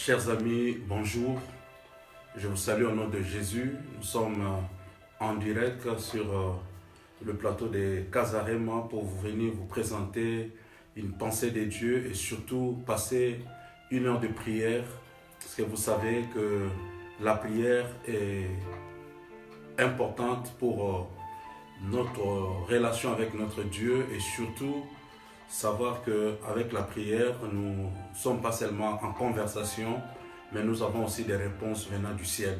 Chers amis, bonjour. Je vous salue au nom de Jésus. Nous sommes en direct sur le plateau de Casarema pour venir vous présenter une pensée de Dieu et surtout passer une heure de prière. Parce que vous savez que la prière est importante pour notre relation avec notre Dieu et surtout savoir qu'avec la prière, nous ne sommes pas seulement en conversation, mais nous avons aussi des réponses venant du ciel.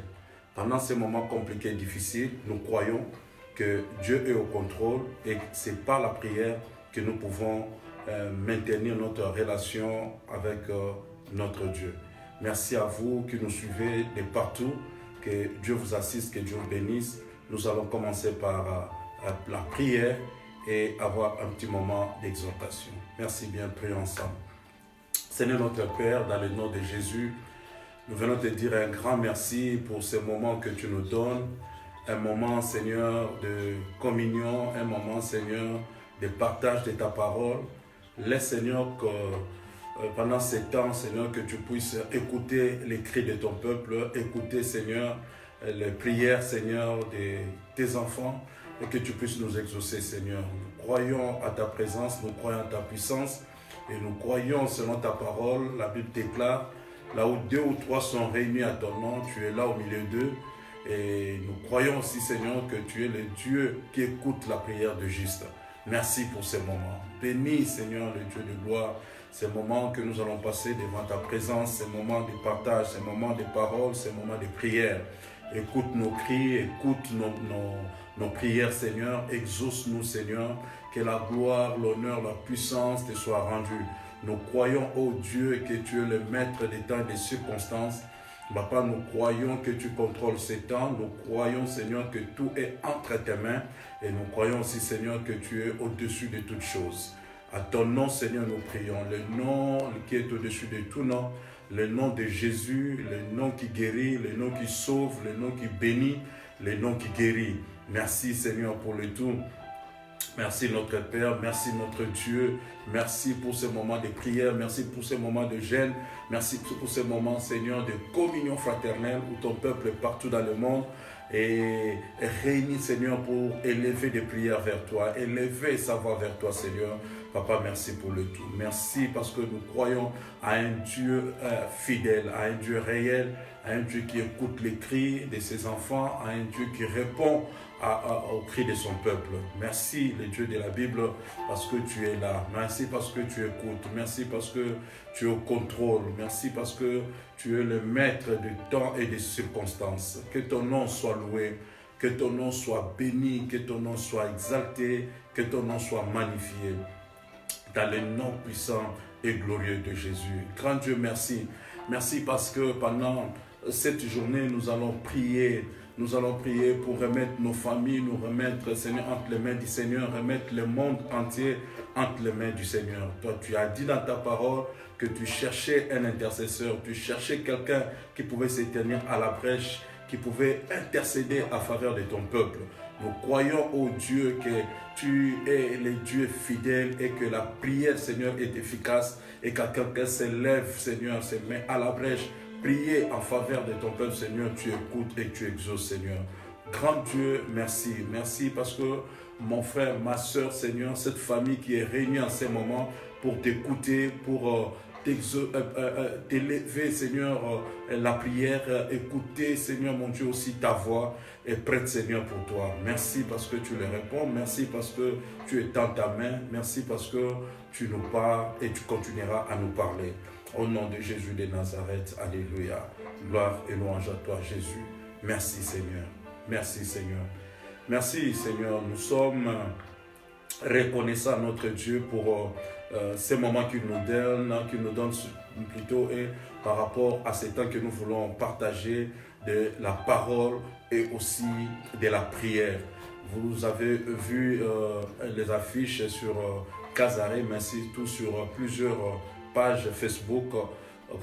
Pendant ces moments compliqués et difficiles, nous croyons que Dieu est au contrôle et c'est par la prière que nous pouvons maintenir notre relation avec notre Dieu. Merci à vous qui nous suivez de partout, que Dieu vous assiste, que Dieu vous bénisse. Nous allons commencer par la prière et avoir un petit moment d'exhortation. Merci bien, prions ensemble. Seigneur notre Père, dans le nom de Jésus, nous venons te dire un grand merci pour ce moment que tu nous donnes, un moment, Seigneur, de communion, un moment, Seigneur, de partage de ta parole. Laisse, Seigneur, que pendant ces temps, Seigneur, que tu puisses écouter les cris de ton peuple, écouter, Seigneur, les prières, Seigneur, de tes enfants, et que tu puisses nous exaucer, Seigneur. Nous croyons à ta présence, nous croyons à ta puissance, et nous croyons selon ta parole. La Bible déclare, là où 2 ou 3 sont réunis à ton nom, tu es là au milieu d'eux. Et nous croyons aussi, Seigneur, que tu es le Dieu qui écoute la prière de juste. Merci pour ces moments. Bénis, Seigneur, le Dieu de gloire, ces moments que nous allons passer devant ta présence, ces moments de partage, ces moments de parole, ces moments de prière. Écoute nos cris, écoute nos prières, Seigneur. Exauce-nous, Seigneur. Que la gloire, l'honneur, la puissance te soient rendus. Nous croyons, ô Dieu, que tu es le maître des temps et des circonstances. Papa, nous croyons que tu contrôles ces temps. Nous croyons, Seigneur, que tout est entre tes mains. Et nous croyons aussi, Seigneur, que tu es au-dessus de toutes choses. À ton nom, Seigneur, nous prions. Le nom qui est au-dessus de tout nom. Le nom de Jésus, le nom qui guérit, le nom qui sauve, le nom qui bénit, le nom qui guérit. Merci, Seigneur, pour le tout. Merci notre Père, merci notre Dieu, merci pour ce moment de prière, merci pour ce moment de jeûne, merci pour ce moment, Seigneur, de communion fraternelle où ton peuple est partout dans le monde est réuni, Seigneur, pour élever des prières vers toi, élever sa voix vers toi, Seigneur. Papa, merci pour le tout. Merci parce que nous croyons à un Dieu fidèle, à un Dieu réel, à un Dieu qui écoute les cris de ses enfants, à un Dieu qui répond aux cris de son peuple. Merci, le Dieu de la Bible, parce que tu es là. Merci parce que tu écoutes. Merci parce que tu es au contrôle. Merci parce que tu es le maître du temps et des circonstances. Que ton nom soit loué, que ton nom soit béni, que ton nom soit exalté, que ton nom soit magnifié. Dans le nom puissant et glorieux de Jésus. Grand Dieu, merci. Merci parce que pendant cette journée, nous allons prier. Nous allons prier pour remettre nos familles, nous remettre, Seigneur, entre les mains du Seigneur, remettre le monde entier entre les mains du Seigneur. Toi, tu as dit dans ta parole que tu cherchais un intercesseur, tu cherchais quelqu'un qui pouvait se tenir à la brèche, qui pouvait intercéder à faveur de ton peuple. Nous croyons, ô Dieu, que tu es le Dieu fidèle et que la prière, Seigneur, est efficace et que quelqu'un se lève, Seigneur, se met à la brèche, prier en faveur de ton peuple, Seigneur, tu écoutes et tu exauces, Seigneur. Grand Dieu, merci. Merci parce que mon frère, ma soeur, Seigneur, cette famille qui est réunie en ces moments pour t'écouter, pour t'élever, Seigneur, la prière, écouter, Seigneur, mon Dieu, aussi ta voix est prête, Seigneur, pour toi. Merci parce que tu les réponds, merci parce que tu es dans ta main, merci parce que tu nous parles et tu continueras à nous parler. Au nom de Jésus de Nazareth, alléluia. Gloire et louange à toi, Jésus. Merci, Seigneur. Merci, Seigneur. Merci, Seigneur. Nous sommes reconnaissants à notre Dieu pour ces moments qu'il nous donne plutôt et par rapport à ces temps que nous voulons partager de la parole et aussi de la prière. Vous avez vu les affiches sur Casaré, mais surtout sur plusieurs page Facebook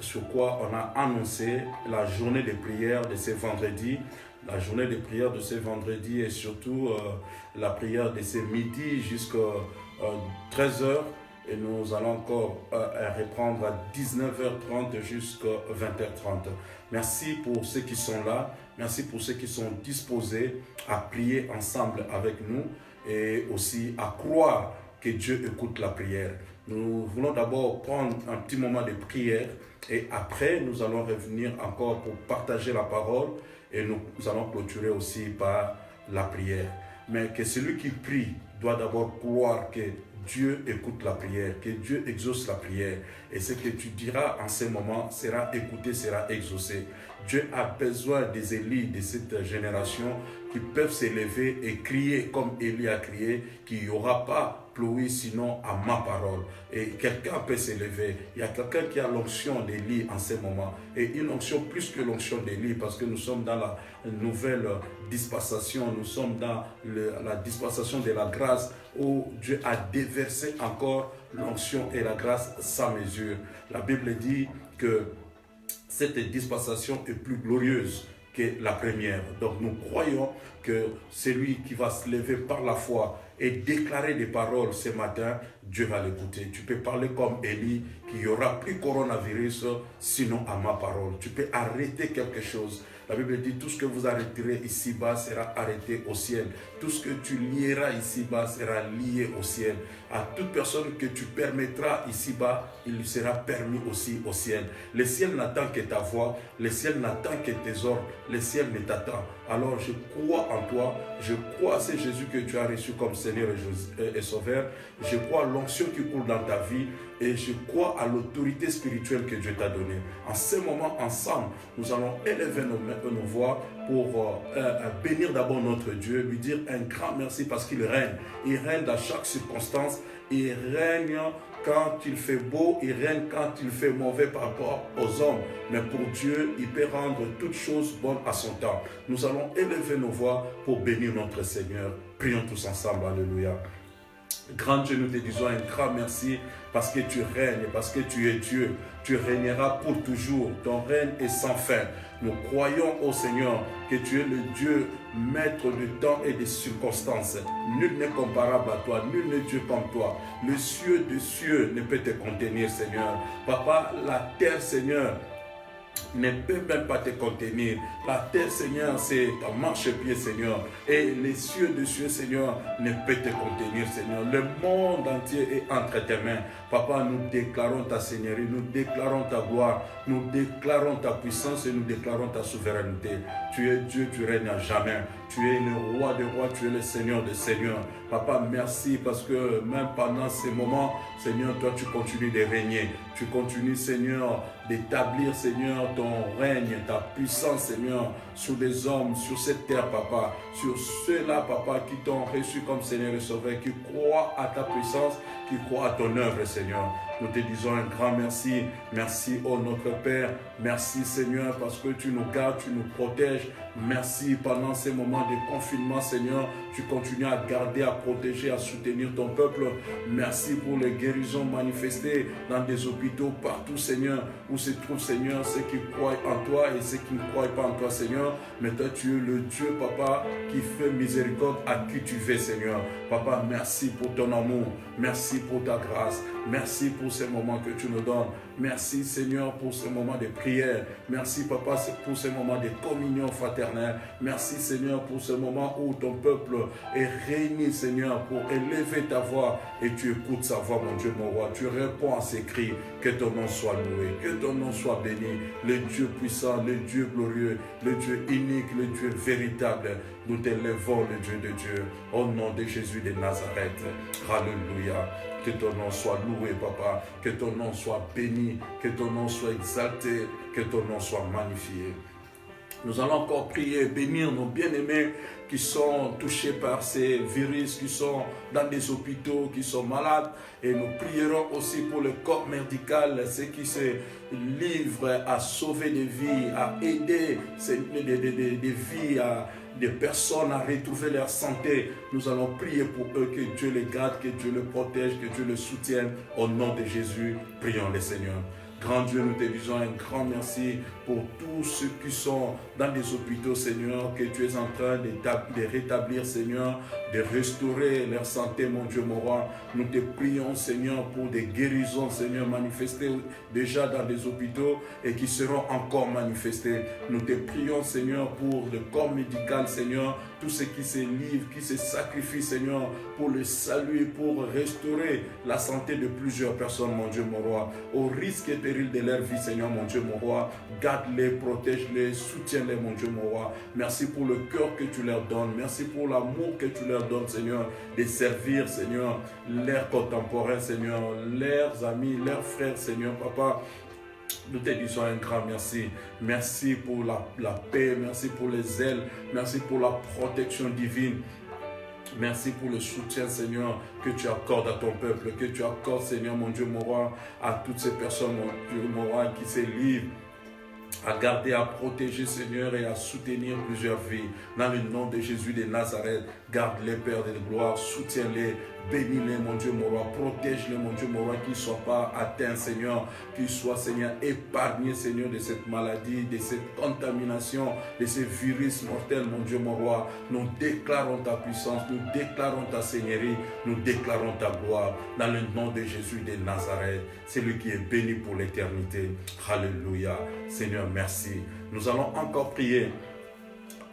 sur quoi on a annoncé la journée de prière de ce vendredi. La journée de prière de ce vendredi et surtout la prière de ce midi jusqu'à 13h. et nous allons encore reprendre à 19h30 jusqu'à 20h30. Merci pour ceux qui sont là, merci pour ceux qui sont disposés à prier ensemble avec nous et aussi à croire que Dieu écoute la prière. Nous voulons d'abord prendre un petit moment de prière et après nous allons revenir encore pour partager la parole et nous allons clôturer aussi par la prière. Mais que celui qui prie doit d'abord croire que Dieu écoute la prière, que Dieu exauce la prière. Et ce que tu diras en ce moment sera écouté, sera exaucé. Dieu a besoin des Élis de cette génération qui peuvent s'élever et crier comme Élie a crié, qu'il n'y aura pas pluie sinon à ma parole. Et quelqu'un peut s'élever. Il y a quelqu'un qui a l'onction d'Élie en ce moment. Et une onction plus que l'onction d'Élie, parce que nous sommes dans la nouvelle dispensation, nous sommes dans la dispensation de la grâce où Dieu a déversé encore l'onction et la grâce sans mesure. La Bible dit que cette dispensation est plus glorieuse que la première. Donc nous croyons que celui qui va se lever par la foi et déclarer des paroles ce matin, Dieu va l'écouter. Tu peux parler comme Élie, qu'il n'y aura plus coronavirus, sinon à ma parole. Tu peux arrêter quelque chose. La Bible dit, tout ce que vous arrêterez ici-bas sera arrêté au ciel. Tout ce que tu lieras ici-bas sera lié au ciel. À toute personne que tu permettras ici-bas, il sera permis aussi au ciel. Le ciel n'attend que ta voix, le ciel n'attend que tes ordres, le ciel ne t'attend. Alors je crois en toi, je crois à ce Jésus que tu as reçu comme Seigneur et Sauveur. Je crois à l'onction qui coule dans ta vie et je crois à l'autorité spirituelle que Dieu t'a donnée. En ce moment, ensemble, nous allons élever nos voix pour bénir d'abord notre Dieu, lui dire un grand merci parce qu'il règne. Il règne dans chaque circonstance, il règne quand il fait beau, il règne quand il fait mauvais par rapport aux hommes. Mais pour Dieu, il peut rendre toutes choses bonnes à son temps. Nous allons élever nos voix pour bénir notre Seigneur. Prions tous ensemble, alléluia. Grand Dieu, nous te disons un grand merci parce que tu règnes, parce que tu es Dieu. Tu régneras pour toujours. Ton règne est sans fin. Nous croyons au Seigneur que tu es le Dieu maître du temps et des circonstances. Nul n'est comparable à toi, nul n'est Dieu comme toi. Le cieux des cieux ne peut te contenir, Seigneur. Papa, la terre, Seigneur, ne peut même pas te contenir. La terre, Seigneur, c'est ta marchepied, Seigneur. Et les cieux de cieux, Seigneur, ne peut te contenir, Seigneur. Le monde entier est entre tes mains. Papa, nous déclarons ta Seigneurie, nous déclarons ta gloire, nous déclarons ta puissance et nous déclarons ta souveraineté. Tu es Dieu, tu règnes à jamais. Tu es le roi des rois, tu es le Seigneur des seigneurs. Papa, merci parce que même pendant ces moments, Seigneur, toi, tu continues de régner. Tu continues, Seigneur, d'établir, Seigneur, ton règne, ta puissance, Seigneur, sur les hommes, sur cette terre, Papa. Sur ceux-là, Papa, qui t'ont reçu comme Seigneur et Sauveur, qui croient à ta puissance, qui croient à ton œuvre, Seigneur. Nous te disons un grand merci. Merci, oh notre Père. Merci, Seigneur, parce que tu nous gardes, tu nous protèges. Merci pendant ces moments de confinement, Seigneur. Tu continues à garder, à protéger, à soutenir ton peuple. Merci pour les guérisons manifestées dans des hôpitaux partout, Seigneur, où se trouvent, Seigneur, ceux qui croient en toi et ceux qui ne croient pas en toi, Seigneur. Mais toi, tu es le Dieu, Papa, qui fait miséricorde à qui tu veux, Seigneur. Papa, merci pour ton amour. Merci pour ta grâce. Merci pour ces moments que tu nous donnes. Merci, Seigneur, pour ce moment de prière. Merci, Papa, pour ce moment de communion fraternelle. Merci, Seigneur, pour ce moment où ton peuple est réuni, Seigneur, pour élever ta voix. Et tu écoutes sa voix, mon Dieu, mon roi. Tu réponds à ses cris. Que ton nom soit loué. Que ton nom soit béni. Le Dieu puissant, le Dieu glorieux, le Dieu unique, le Dieu véritable. Nous t'élevons, le Dieu de Dieu. Au nom de Jésus de Nazareth. Alléluia. Que ton nom soit loué, Papa. Que ton nom soit béni. Que ton nom soit exalté. Que ton nom soit magnifié. Nous allons encore prier, bénir nos bien-aimés qui sont touchés par ces virus, qui sont dans des hôpitaux, qui sont malades. Et nous prierons aussi pour le corps médical, ceux qui se livrent à sauver des vies, à aider des vies, à des personnes à retrouver leur santé. Nous allons prier pour eux, que Dieu les garde, que Dieu les protège, que Dieu les soutienne. Au nom de Jésus, prions le Seigneur. Grand Dieu, nous te disons un grand merci pour tous ceux qui sont dans des hôpitaux, Seigneur, que tu es en train de rétablir, Seigneur, de restaurer leur santé, mon Dieu, mon roi. Nous te prions, Seigneur, pour des guérisons, Seigneur, manifestées déjà dans des hôpitaux et qui seront encore manifestées. Nous te prions, Seigneur, pour le corps médical, Seigneur, tous ceux qui se livrent, qui se sacrifient, Seigneur, pour le salut, pour restaurer la santé de plusieurs personnes, mon Dieu, mon roi. Au risque et péril de leur vie, Seigneur, mon Dieu, mon roi, garde-les, protège-les, soutiens-les, mon Dieu, mon roi. Merci pour le cœur que tu leur donnes. Merci pour l'amour que tu leur donnes, Seigneur, de servir, Seigneur, leurs contemporains, Seigneur, leurs amis, leurs frères, Seigneur, Papa. Nous te disons un grand merci. Merci pour la paix, merci pour les ailes, merci pour la protection divine. Merci pour le soutien, Seigneur, que tu accordes à ton peuple, que tu accordes, Seigneur, mon Dieu, mon roi, à toutes ces personnes, mon Dieu, mon roi, qui se livrent à garder, à protéger, Seigneur, et à soutenir plusieurs vies. Dans le nom de Jésus de Nazareth, garde-les, Père de gloire, soutiens-les, bénis-les, mon Dieu, mon roi, protège-les, mon Dieu, mon roi, qu'ils ne soient pas atteints, Seigneur, qu'ils soient, Seigneur, épargnés, Seigneur, de cette maladie, de cette contamination, de ces virus mortels, mon Dieu, mon roi. Nous déclarons ta puissance, nous déclarons ta seigneurie, nous déclarons ta gloire, dans le nom de Jésus de Nazareth, celui qui est béni pour l'éternité. Alléluia. Seigneur, merci. Nous allons encore prier.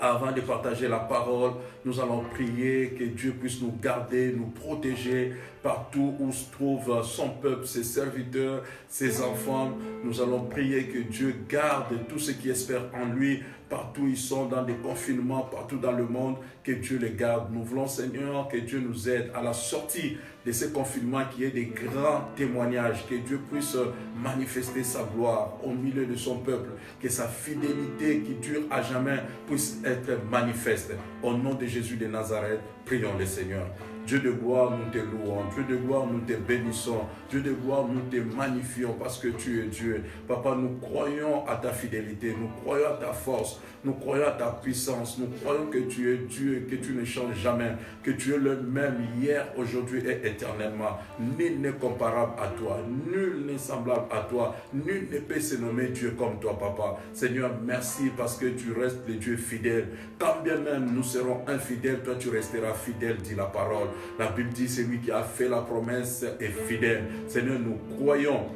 Avant de partager la parole, nous allons prier que Dieu puisse nous garder, nous protéger partout où se trouve son peuple, ses serviteurs, ses enfants. Nous allons prier que Dieu garde tous ceux qui espèrent en lui, partout où ils sont dans des confinements, partout dans le monde, que Dieu les garde. Nous voulons, Seigneur, que Dieu nous aide à la sortie de ces confinements, qu'il y ait des grands témoignages, que Dieu puisse manifester sa gloire au milieu de son peuple, que sa fidélité qui dure à jamais puisse être manifeste. Au nom de Jésus de Nazareth, prions le Seigneur. Dieu de gloire, nous te louons. Dieu de gloire, nous te bénissons. Dieu de gloire, nous te magnifions parce que tu es Dieu. Papa, nous croyons à ta fidélité, nous croyons à ta force, nous croyons à ta puissance, nous croyons que tu es Dieu, que tu ne changes jamais, que tu es le même hier, aujourd'hui et éternellement. Nul n'est comparable à toi, nul n'est semblable à toi, nul ne peut se nommer Dieu comme toi, Papa. Seigneur, merci parce que tu restes le Dieu fidèle. Quand bien même nous serons infidèles, toi tu resteras fidèle, dit la parole. La Bible dit, celui qui a fait la promesse est fidèle. Seigneur, nous croyons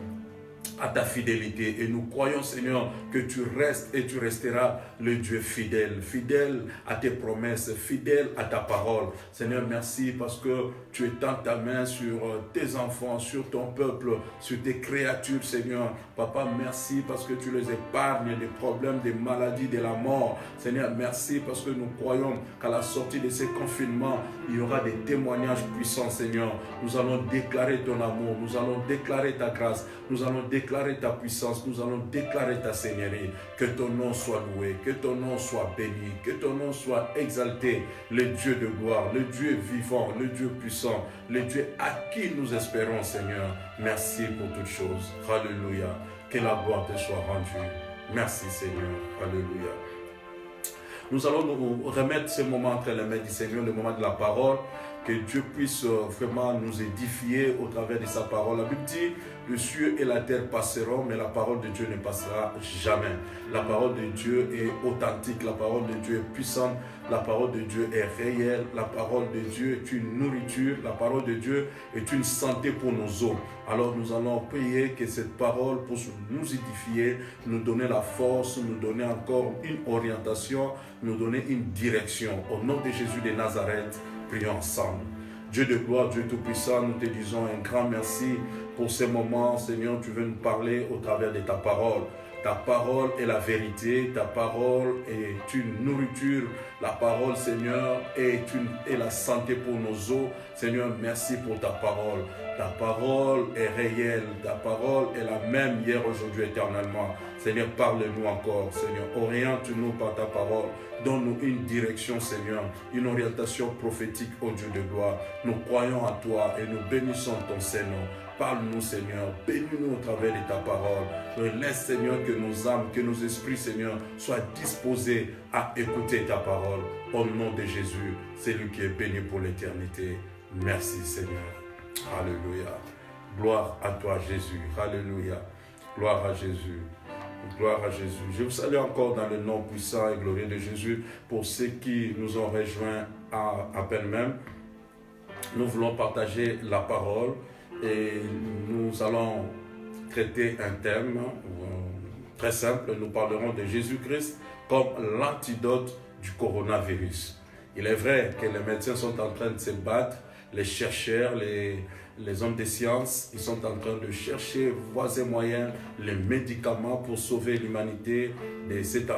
à ta fidélité et nous croyons, Seigneur, que tu restes et tu resteras le Dieu fidèle, fidèle à tes promesses, fidèle à ta parole. Seigneur, merci parce que tu étends ta main sur tes enfants, sur ton peuple, sur tes créatures, Seigneur. Papa, merci parce que tu les épargnes des problèmes, des maladies, de la mort. Seigneur, merci parce que nous croyons qu'à la sortie de ces confinements, il y aura des témoignages puissants, Seigneur. Nous allons déclarer ton amour, nous allons déclarer ta grâce, nous allons déclarer ta puissance, nous allons déclarer ta seigneurie. Que ton nom soit loué, que ton nom soit béni, que ton nom soit exalté. Le Dieu de gloire, le Dieu vivant, le Dieu puissant, le Dieu à qui nous espérons, Seigneur. Merci pour toutes choses. Alléluia. Que la gloire te soit rendue. Merci, Seigneur. Alléluia. Nous allons nous remettre ce moment entre les mains du Seigneur, le moment de la parole. Que Dieu puisse vraiment nous édifier au travers de sa parole. La Bible dit, le ciel et la terre passeront, mais la parole de Dieu ne passera jamais. La parole de Dieu est authentique, la parole de Dieu est puissante, la parole de Dieu est réelle, la parole de Dieu est une nourriture, la parole de Dieu est une santé pour nos os. Alors nous allons prier que cette parole puisse nous édifier, nous donner la force, nous donner encore une orientation, nous donner une direction. Au nom de Jésus de Nazareth, prions ensemble. Dieu de gloire, Dieu tout-puissant, nous te disons un grand merci pour ces moments. Seigneur, tu veux nous parler au travers de ta parole. Ta parole est la vérité, ta parole est une nourriture. La parole, Seigneur, est la santé pour nos os. Seigneur, merci pour ta parole. Ta parole est réelle, ta parole est la même hier, aujourd'hui, éternellement. Seigneur, parle-nous encore. Seigneur, oriente-nous par ta parole. Donne-nous une direction, Seigneur, une orientation prophétique, ô Dieu de gloire. Nous croyons à toi et nous bénissons ton Saint-Nom. Parle-nous, Seigneur, bénis-nous au travers de ta parole. Laisse, Seigneur, que nos âmes, que nos esprits, Seigneur, soient disposés à écouter ta parole. Au nom de Jésus, c'est lui qui est béni pour l'éternité. Merci, Seigneur. Alléluia. Gloire à toi, Jésus. Alléluia. Gloire à Jésus. Gloire à Jésus. Je vous salue encore dans le nom puissant et glorieux de Jésus. Pour ceux qui nous ont rejoints à peine même, nous voulons partager la parole et nous allons traiter un thème très simple. Nous parlerons de Jésus-Christ comme l'antidote du coronavirus. Il est vrai que les médecins sont en train de se battre, les chercheurs, les hommes de sciences, ils sont en train de chercher voies et moyens, les médicaments pour sauver l'humanité de cette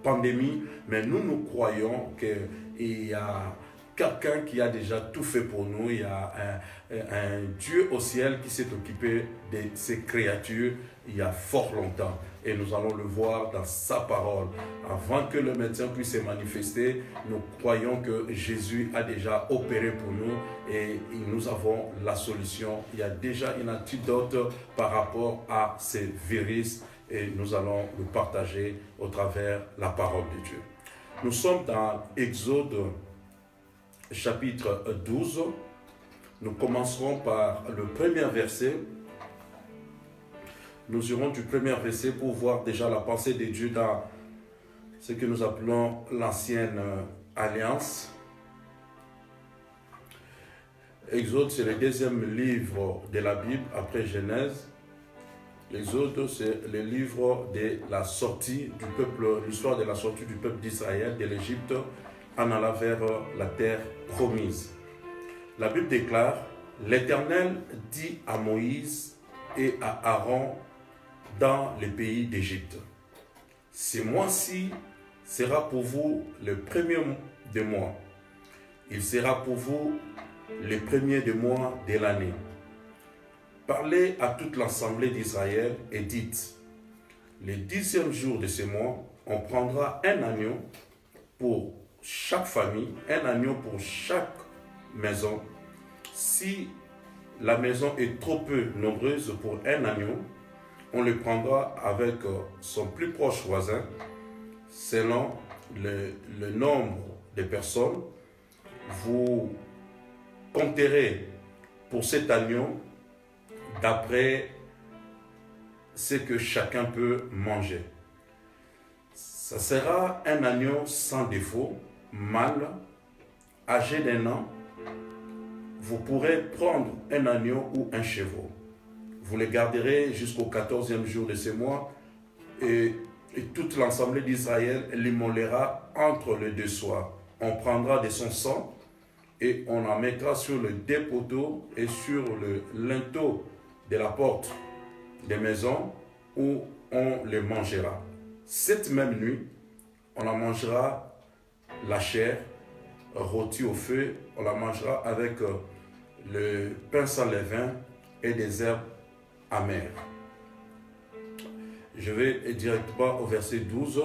pandémie. Mais nous croyons qu'il y a quelqu'un qui a déjà tout fait pour nous. Il y a un Dieu au ciel qui s'est occupé de ces créatures il y a fort longtemps. Et nous allons le voir dans sa parole. Avant que le médecin puisse se manifester, nous croyons que Jésus a déjà opéré pour nous et nous avons la solution. Il y a déjà une antidote par rapport à ces virus et nous allons le partager au travers de la parole de Dieu. Nous sommes dans Exode chapitre 12. Nous commencerons par le premier verset. Nous irons du premier verset pour voir déjà la pensée de Dieu dans ce que nous appelons l'ancienne alliance. Exode, c'est le deuxième livre de la Bible après Genèse. Exode, c'est le livre de la sortie du peuple, l'histoire de la sortie du peuple d'Israël de l'Égypte en allant vers la terre promise. La Bible déclare, l'Éternel dit à Moïse et à Aaron dans le pays d'Égypte. Ce mois-ci sera pour vous le premier des mois. Il sera pour vous le premier des mois de l'année. Parlez à toute l'assemblée d'Israël et dites, le 10e jour de ce mois, on prendra un agneau pour chaque famille, un agneau pour chaque maison. Si la maison est trop peu nombreuse pour un agneau, on le prendra avec son plus proche voisin, selon le nombre de personnes. Vous compterez pour cet agneau d'après ce que chacun peut manger. Ça sera un agneau sans défaut, mâle, âgé d'1 an. Vous pourrez prendre un agneau ou un chevreau. Vous les garderez jusqu'au 14e jour de ce mois et toute l'assemblée d'Israël l'immolera entre les deux soirs. On prendra de son sang et on en mettra sur le dépoteau et sur le linteau de la porte des maisons où on les mangera. Cette même nuit, on en mangera la chair rôtie au feu, on la mangera avec le pain sans levain et des herbes amères. Je vais directement au verset 12.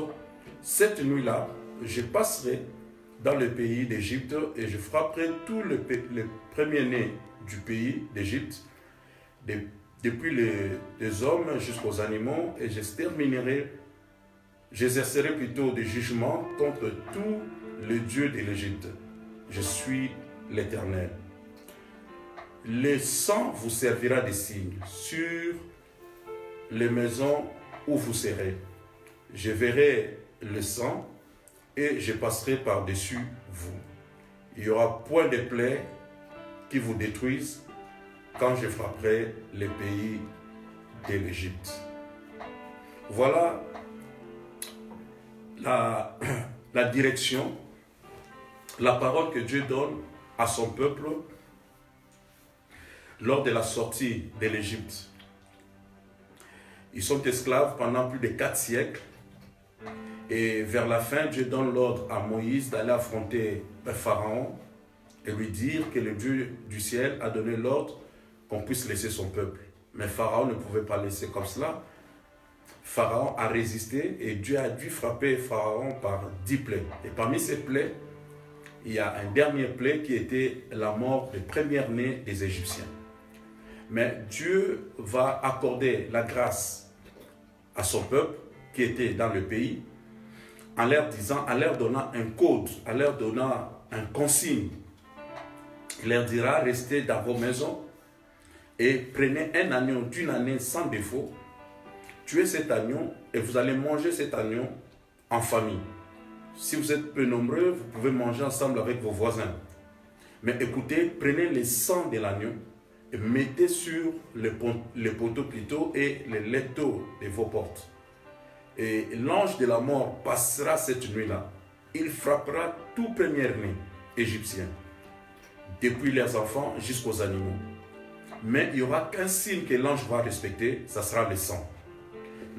Cette nuit-là, je passerai dans le pays d'Égypte et je frapperai tous les premiers-nés du pays d'Égypte, depuis les hommes jusqu'aux animaux, et j'exercerai plutôt des jugements contre tous les dieux de l'Égypte. Je suis l'Éternel. Le sang vous servira de signe sur les maisons où vous serez. Je verrai le sang et je passerai par-dessus vous. Il n'y aura point de plaies qui vous détruisent quand je frapperai les pays de l'Égypte. Voilà la direction, la parole que Dieu donne à son peuple lors de la sortie de l'Égypte. Ils sont esclaves pendant plus de 4 siècles. Et vers la fin, Dieu donne l'ordre à Moïse d'aller affronter Pharaon et lui dire que le Dieu du ciel a donné l'ordre qu'on puisse laisser son peuple. Mais Pharaon ne pouvait pas laisser comme cela. Pharaon a résisté et Dieu a dû frapper Pharaon par 10 plaies. Et parmi ces plaies, il y a un dernier plaie qui était la mort des premiers-nés des Égyptiens. Mais Dieu va accorder la grâce à son peuple qui était dans le pays en leur disant, en leur donnant un code, en leur donnant un consigne. Il leur dira, restez dans vos maisons, et prenez un agneau d'une année sans défaut, tuez cet agneau et vous allez manger cet agneau en famille. Si vous êtes peu nombreux, vous pouvez manger ensemble avec vos voisins. Mais écoutez, prenez le sang de l'agneau et mettez sur les poteaux plutôt et les linteaux de vos portes. Et l'ange de la mort passera cette nuit-là. Il frappera tout premier-né égyptien, depuis les enfants jusqu'aux animaux. Mais il n'y aura qu'un signe que l'ange va respecter, ça sera le sang.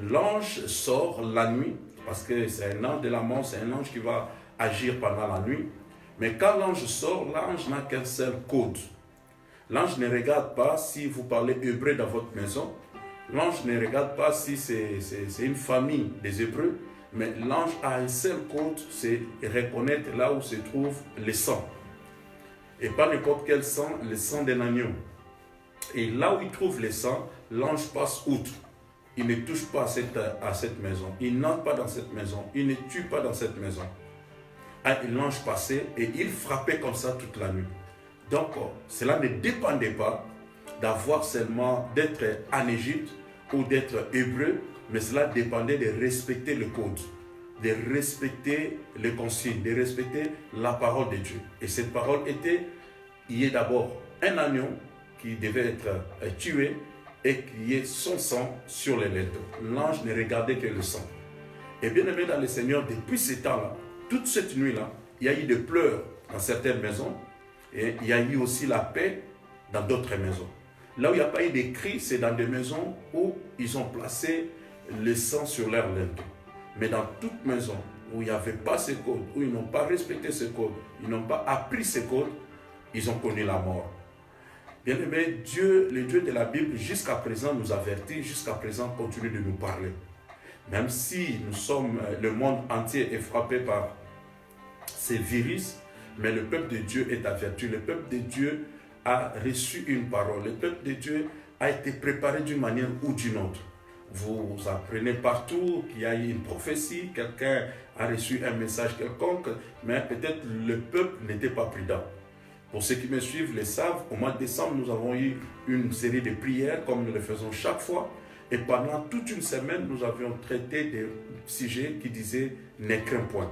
L'ange sort la nuit, parce que c'est un ange de la mort, c'est un ange qui va agir pendant la nuit. Mais quand l'ange sort, l'ange n'a qu'un seul code. L'ange ne regarde pas si vous parlez hébreu dans votre maison. L'ange ne regarde pas si c'est une famille des Hébreux, mais l'ange a un seul code, c'est reconnaître là où se trouve le sang. Et pas n'importe quel sang, le sang d'un agneau. Et là où il trouve le sang, l'ange passe outre. Il ne touche pas à cette maison. Il n'entre pas dans cette maison. Il ne tue pas dans cette maison. L'ange passait et il frappait comme ça toute la nuit. Donc, cela ne dépendait pas d'avoir seulement d'être en Égypte ou d'être hébreu, mais cela dépendait de respecter le code, de respecter les consignes, de respecter la parole de Dieu. Et cette parole était, il y a d'abord un agneau qui devait être tué et qu'il y ait son sang sur les linteaux. L'ange ne regardait que le sang. Et bien aimé dans le Seigneur, depuis ce temps-là, toute cette nuit-là, il y a eu des pleurs dans certaines maisons et il y a eu aussi la paix dans d'autres maisons. Là où il n'y a pas eu de cris, c'est dans des maisons où ils ont placé le sang sur leurs linteaux. Mais dans toute maison où il n'y avait pas ce code, où ils n'ont pas respecté ce code, ils n'ont pas appris ce code, ils ont connu la mort. Bien aimé, Dieu, le Dieu de la Bible, jusqu'à présent nous avertit, jusqu'à présent continue de nous parler. Même si le monde entier est frappé par ces virus, mais le peuple de Dieu est averti. Le peuple de Dieu a reçu une parole. Le peuple de Dieu a été préparé d'une manière ou d'une autre. Vous apprenez partout qu'il y a eu une prophétie, quelqu'un a reçu un message quelconque, mais peut-être le peuple n'était pas prudent. Pour ceux qui me suivent le savent, au mois de décembre, nous avons eu une série de prières comme nous le faisons chaque fois. Et pendant toute une semaine, nous avions traité des sujets qui disaient « ne crains point ».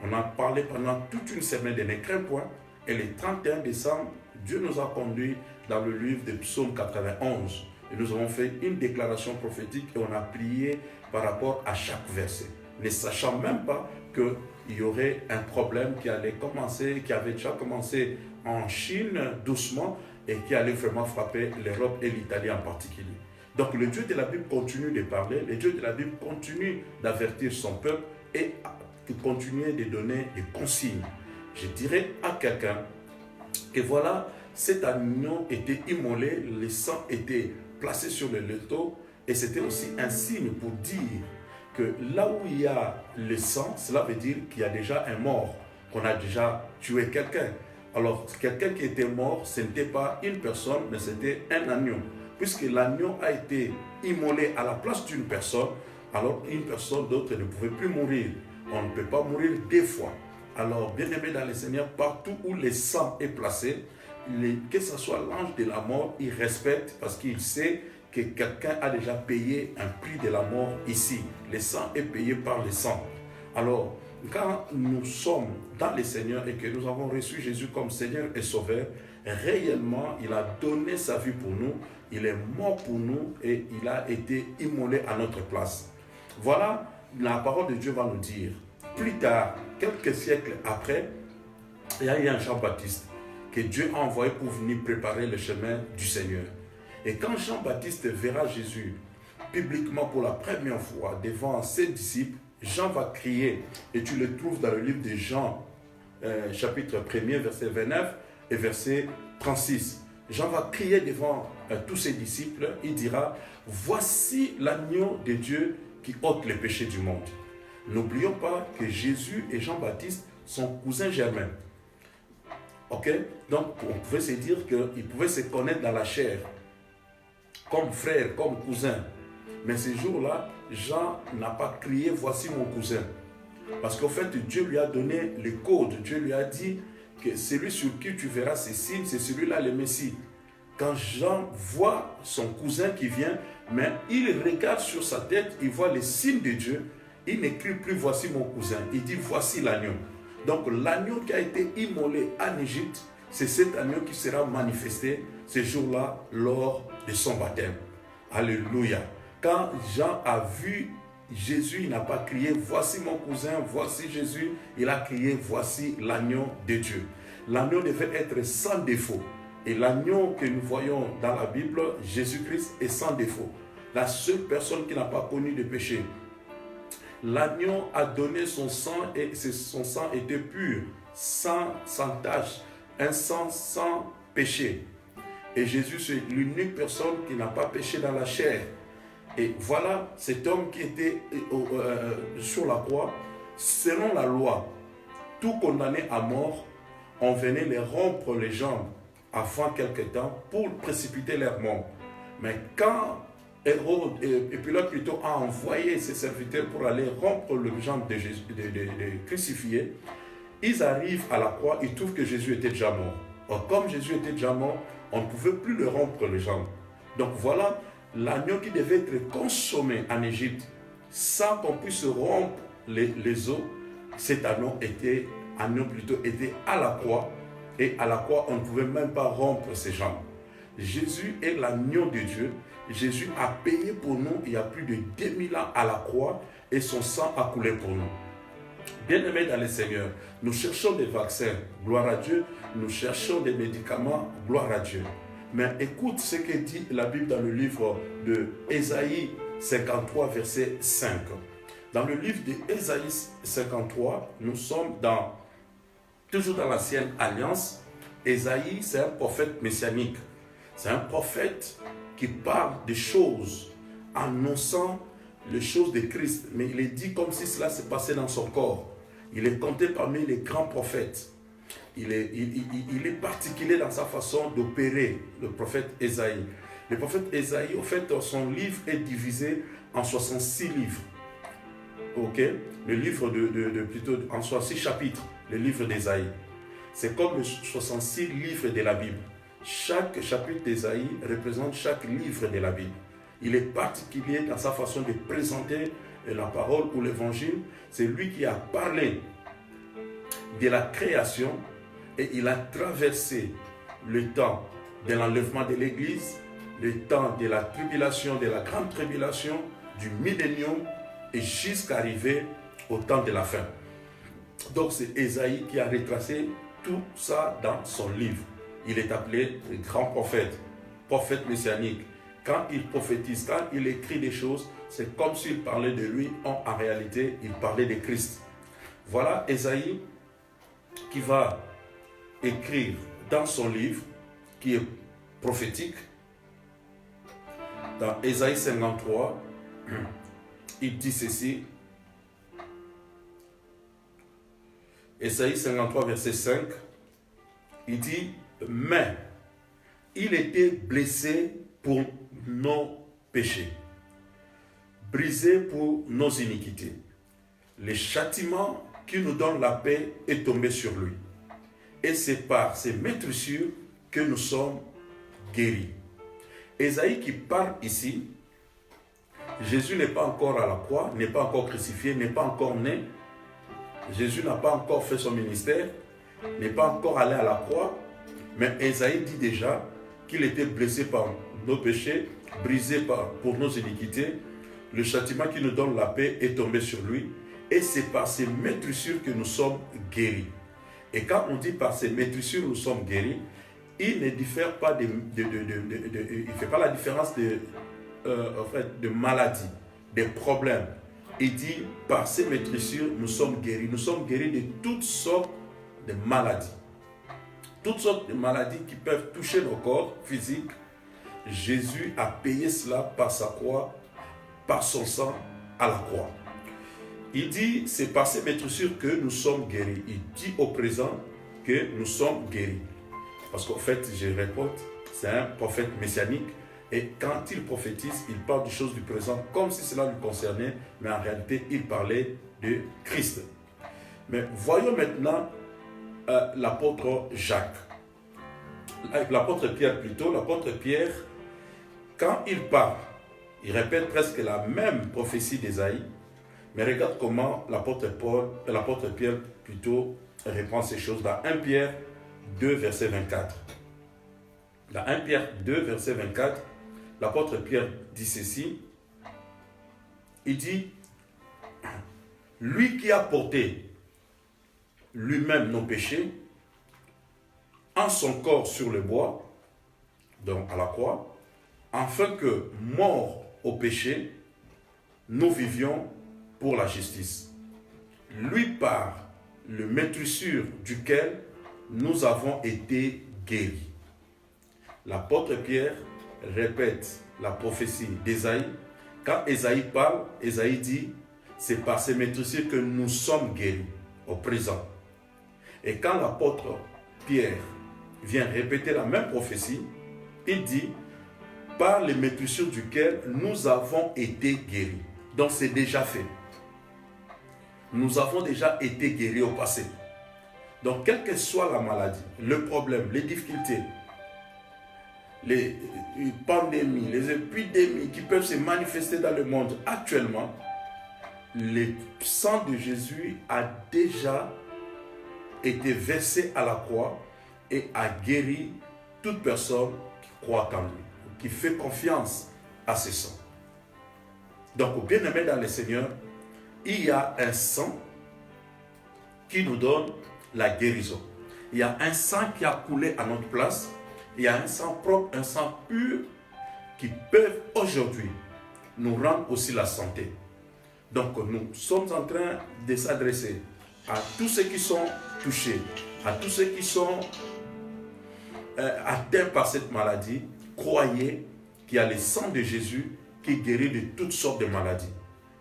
On a parlé pendant toute une semaine de « ne crains point ». Et le 31 décembre, Dieu nous a conduits dans le livre de Psaume 91. Et nous avons fait une déclaration prophétique et on a prié par rapport à chaque verset. Ne sachant même pas qu'il y aurait un problème qui allait commencer, qui avait déjà commencé en Chine doucement et qui allait vraiment frapper l'Europe et l'Italie en particulier. Donc le Dieu de la Bible continue de parler, le Dieu de la Bible continue d'avertir son peuple et de continuer de donner des consignes. Je dirais à quelqu'un que voilà, cet agneau était immolé, le sang était placé sur le linteau et c'était aussi un signe pour dire que là où il y a le sang, cela veut dire qu'il y a déjà un mort, qu'on a déjà tué quelqu'un. Alors quelqu'un qui était mort, ce n'était pas une personne, mais c'était un agneau. Puisque l'agneau a été immolé à la place d'une personne, alors une personne d'autre ne pouvait plus mourir. On ne peut pas mourir deux fois. Alors, bien aimé dans le Seigneur, partout où le sang est placé, que ce soit l'ange de la mort, il respecte parce qu'il sait que quelqu'un a déjà payé un prix de la mort ici. Le sang est payé par le sang. Alors, quand nous sommes dans le Seigneur et que nous avons reçu Jésus comme Seigneur et Sauveur, réellement, il a donné sa vie pour nous, il est mort pour nous et il a été immolé à notre place. Voilà, la parole de Dieu va nous dire. Plus tard, quelques siècles après, il y a eu un Jean-Baptiste que Dieu a envoyé pour venir préparer le chemin du Seigneur. Et quand Jean-Baptiste verra Jésus publiquement pour la première fois devant ses disciples, Jean va crier, et tu le trouves dans le livre de Jean, chapitre 1er, verset 29 et verset 36. Jean va crier devant tous ses disciples, il dira, voici l'agneau de Dieu qui ôte les péchés du monde. N'oublions pas que Jésus et Jean-Baptiste sont cousins germains. Ok? Donc, on pouvait se dire qu'ils pouvaient se connaître dans la chair, comme frères, comme cousins. Mais ce jour-là, Jean n'a pas crié, voici mon cousin. Parce qu'en fait, Dieu lui a donné le code. Dieu lui a dit que celui sur qui tu verras ces signes, c'est celui-là le Messie. quand Jean voit son cousin qui vient, mais il regarde sur sa tête, il voit les signes de Dieu, il n'écrit plus voici mon cousin, il dit voici l'agneau. Donc l'agneau qui a été immolé en Égypte, c'est cet agneau qui sera manifesté ce jour-là lors de son baptême. Alléluia. Quand Jean a vu Jésus, il n'a pas crié voici mon cousin, voici Jésus, il a crié voici l'agneau de Dieu. L'agneau devait être sans défaut. Et l'agneau que nous voyons dans la Bible, Jésus-Christ, est sans défaut. La seule personne qui n'a pas connu de péché. L'agneau a donné son sang et son sang était pur, sans tache, un sang sans péché. Et Jésus, c'est l'unique personne qui n'a pas péché dans la chair. Et voilà cet homme qui était sur la croix, selon la loi, tout condamné à mort, on venait les rompre les jambes avant quelque temps pour précipiter leur mort. Mais quand Hérode, et Pilate plutôt, a envoyé ses serviteurs pour aller rompre les jambes de crucifiés, ils arrivent à la croix, ils trouvent que Jésus était déjà mort. Or, comme Jésus était déjà mort, on ne pouvait plus le rompre les jambes. Donc voilà l'agneau qui devait être consommé en Égypte sans qu'on puisse rompre les os. Cet agneau était à la croix, et à la croix on ne pouvait même pas rompre ses jambes. Jésus est l'agneau de Dieu. Jésus a payé pour nous il y a plus de 2000 ans à la croix et son sang a coulé pour nous. Bien-aimés dans le Seigneur, nous cherchons des vaccins, gloire à Dieu, nous cherchons des médicaments, gloire à Dieu. Mais écoute ce que dit la Bible dans le livre de Ésaïe 53, verset 5. Dans le livre d'Ésaïe 53, nous sommes toujours dans l'ancienne alliance. Ésaïe, c'est un prophète messianique. C'est un prophète qui parle des choses, annonçant les choses de Christ. Mais il est dit comme si cela se passait dans son corps. Il est compté parmi les grands prophètes. Il est particulier dans sa façon d'opérer, le prophète Ésaïe. Le prophète Ésaïe, au fait, son livre est divisé en 66 livres. Ok? Le livre plutôt en 66 chapitres, le livre d'Ésaïe. C'est comme les 66 livres de la Bible. Chaque chapitre d'Ésaïe représente chaque livre de la Bible. Il est particulier dans sa façon de présenter la parole ou l'évangile. C'est lui qui a parlé de la création et il a traversé le temps de l'enlèvement de l'Église, le temps de la tribulation, de la grande tribulation, du millénium et jusqu'à arriver au temps de la fin. Donc c'est Ésaïe qui a retracé tout ça dans son livre. Il est appelé le grand prophète, prophète messianique. Quand il prophétise, quand il écrit des choses, c'est comme s'il parlait de lui, en réalité, il parlait de Christ. Voilà Ésaïe qui va écrire dans son livre, qui est prophétique. Dans Ésaïe 53, il dit ceci. Ésaïe 53, verset 5, il dit « Mais il était blessé pour nos péchés, brisé pour nos iniquités. Le châtiment qui nous donne la paix est tombé sur lui. Et c'est par ses meurtrissures que nous sommes guéris. » Ésaïe qui parle ici, Jésus n'est pas encore à la croix, n'est pas encore crucifié, n'est pas encore né. Jésus n'a pas encore fait son ministère, n'est pas encore allé à la croix. Mais Ésaïe dit déjà qu'il était blessé par nos péchés, brisé pour nos iniquités. Le châtiment qui nous donne la paix est tombé sur lui. Et c'est par ses meurtrissures que nous sommes guéris. Et quand on dit par ses meurtrissures nous sommes guéris, il ne diffère pas il ne fait pas la différence de maladie, des problèmes. Il dit par ses meurtrissures nous sommes guéris. Nous sommes guéris de toutes sortes de maladies. Toutes sortes de maladies qui peuvent toucher nos corps physiques. Jésus a payé cela par sa croix, par son sang à la croix. Il dit, c'est par ces meurtrissures que nous sommes guéris. Il dit au présent que nous sommes guéris. Parce qu'en fait, je répète, c'est un prophète messianique. Et quand il prophétise, il parle des choses du présent comme si cela lui concernait. Mais en réalité, il parlait de Christ. Mais voyons maintenant l'apôtre Jacques. avec l'apôtre Pierre plutôt, l'apôtre Pierre, quand il parle, il répète presque la même prophétie d'Ésaïe, mais regarde comment l'apôtre Pierre plutôt reprend ces choses dans 1 Pierre 2, verset 24. Dans 1 Pierre 2, verset 24, l'apôtre Pierre dit ceci, il dit, lui qui a porté lui-même nos péchés en son corps sur le bois, donc à la croix, afin que, morts au péché, nous vivions pour la justice. Lui par le meurtrissure duquel nous avons été guéris. L'apôtre Pierre répète la prophétie d'Ésaïe. Quand Ésaïe parle, Ésaïe dit, c'est par ces meurtrissures que nous sommes guéris au présent. Et quand l'apôtre Pierre vient répéter la même prophétie, il dit, par les meurtrissures duquel nous avons été guéris. Donc c'est déjà fait. Nous avons déjà été guéris au passé. Donc quelle que soit la maladie, le problème, les difficultés, les pandémies, les épidémies qui peuvent se manifester dans le monde actuellement, le sang de Jésus a déjà été versé à la croix et a guéri toute personne qui croit en lui, qui fait confiance à ce sang. Donc, bien-aimés dans le Seigneur, il y a un sang qui nous donne la guérison. Il y a un sang qui a coulé à notre place. Il y a un sang propre, un sang pur qui peut aujourd'hui nous rendre aussi la santé. Donc nous sommes en train de s'adresser à tous ceux qui sont touchés, à tous ceux qui sont atteints par cette maladie. Croyez qu'il y a le sang de Jésus qui guérit de toutes sortes de maladies.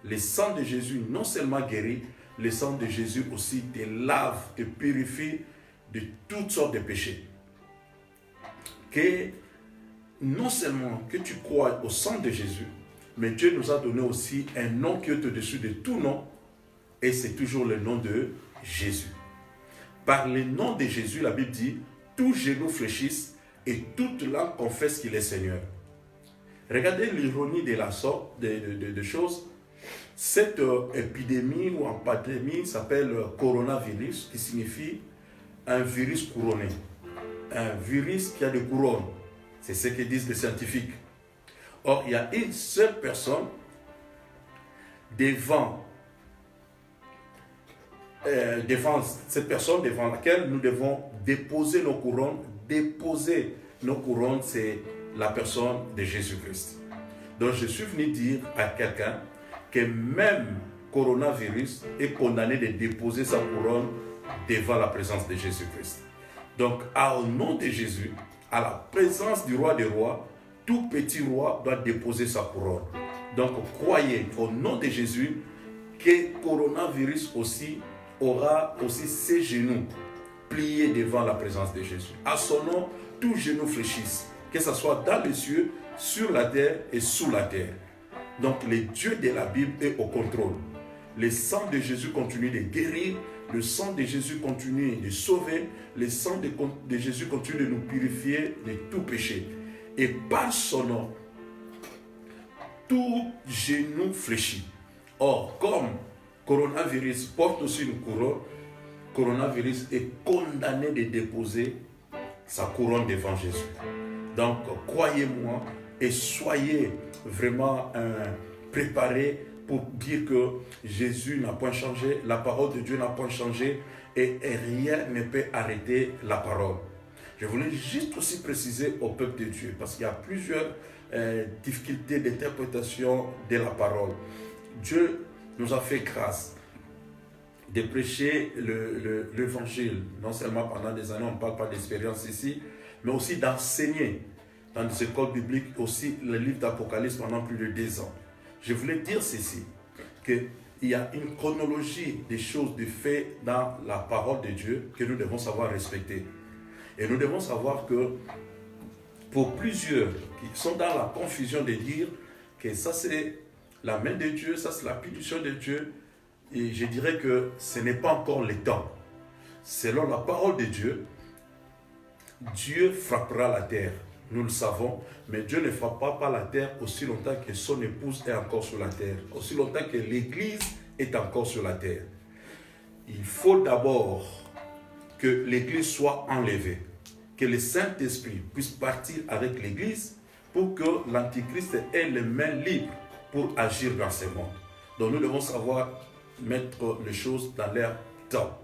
Le sang de Jésus non seulement guérit, le sang de Jésus aussi te lave, te purifie de toutes sortes de péchés. Que non seulement que tu crois au sang de Jésus, mais Dieu nous a donné aussi un nom qui est au-dessus de tout nom, et c'est toujours le nom de Jésus. Par le nom de Jésus, la Bible dit, tous genoux fléchissent et toute langue confesse qu'il est Seigneur. Regardez l'ironie de la sorte de choses. Cette épidémie ou pandémie s'appelle coronavirus, qui signifie un virus couronné. Un virus qui a des couronnes. C'est ce que disent les scientifiques. Or, il y a une seule personne devant cette personne devant laquelle nous devons déposer nos couronnes. Déposer nos couronnes, c'est la personne de Jésus-Christ. Donc, je suis venu dire à quelqu'un que même coronavirus est condamné de déposer sa couronne devant la présence de Jésus-Christ. Donc, au nom de Jésus, à la présence du roi des rois, tout petit roi doit déposer sa couronne. Donc, croyez au nom de Jésus que coronavirus aussi aura aussi ses genoux pliés devant la présence de Jésus. À son nom, tous genoux fléchissent, que ce soit dans les cieux, sur la terre et sous la terre. Donc, le Dieu de la Bible est au contrôle. Le sang de Jésus continue de guérir. Le sang de Jésus continue de sauver. Le sang de Jésus continue de nous purifier de tout péché. Et par son nom, tout genou fléchit. Or, comme coronavirus porte aussi une couronne, coronavirus est condamné de déposer sa couronne devant Jésus. Donc, croyez-moi et soyez vraiment préparés pour dire que Jésus n'a point changé, la parole de Dieu n'a point changé et rien ne peut arrêter la parole. Je voulais juste aussi préciser au peuple de Dieu, parce qu'il y a plusieurs difficultés d'interprétation de la parole. Dieu nous a fait grâce de prêcher l'évangile, non seulement pendant des années, on ne parle pas d'expérience ici, mais aussi d'enseigner dans des écoles bibliques, aussi le livre d'Apocalypse pendant plus de 2 ans. Je voulais dire ceci, qu'il y a une chronologie des choses, des faits dans la parole de Dieu que nous devons savoir respecter. Et nous devons savoir que pour plusieurs qui sont dans la confusion de dire que ça c'est la main de Dieu, ça c'est la punition de Dieu, et je dirais que ce n'est pas encore le temps. Selon la parole de Dieu, Dieu frappera la terre, nous le savons, mais Dieu ne frappera pas la terre aussi longtemps que son épouse est encore sur la terre, aussi longtemps que l'Église est encore sur la terre. Il faut d'abord que l'Église soit enlevée, que le Saint-Esprit puisse partir avec l'Église pour que l'Antichrist ait les mains libres pour agir dans ce monde. Donc nous devons savoir mettre les choses dans leur temps.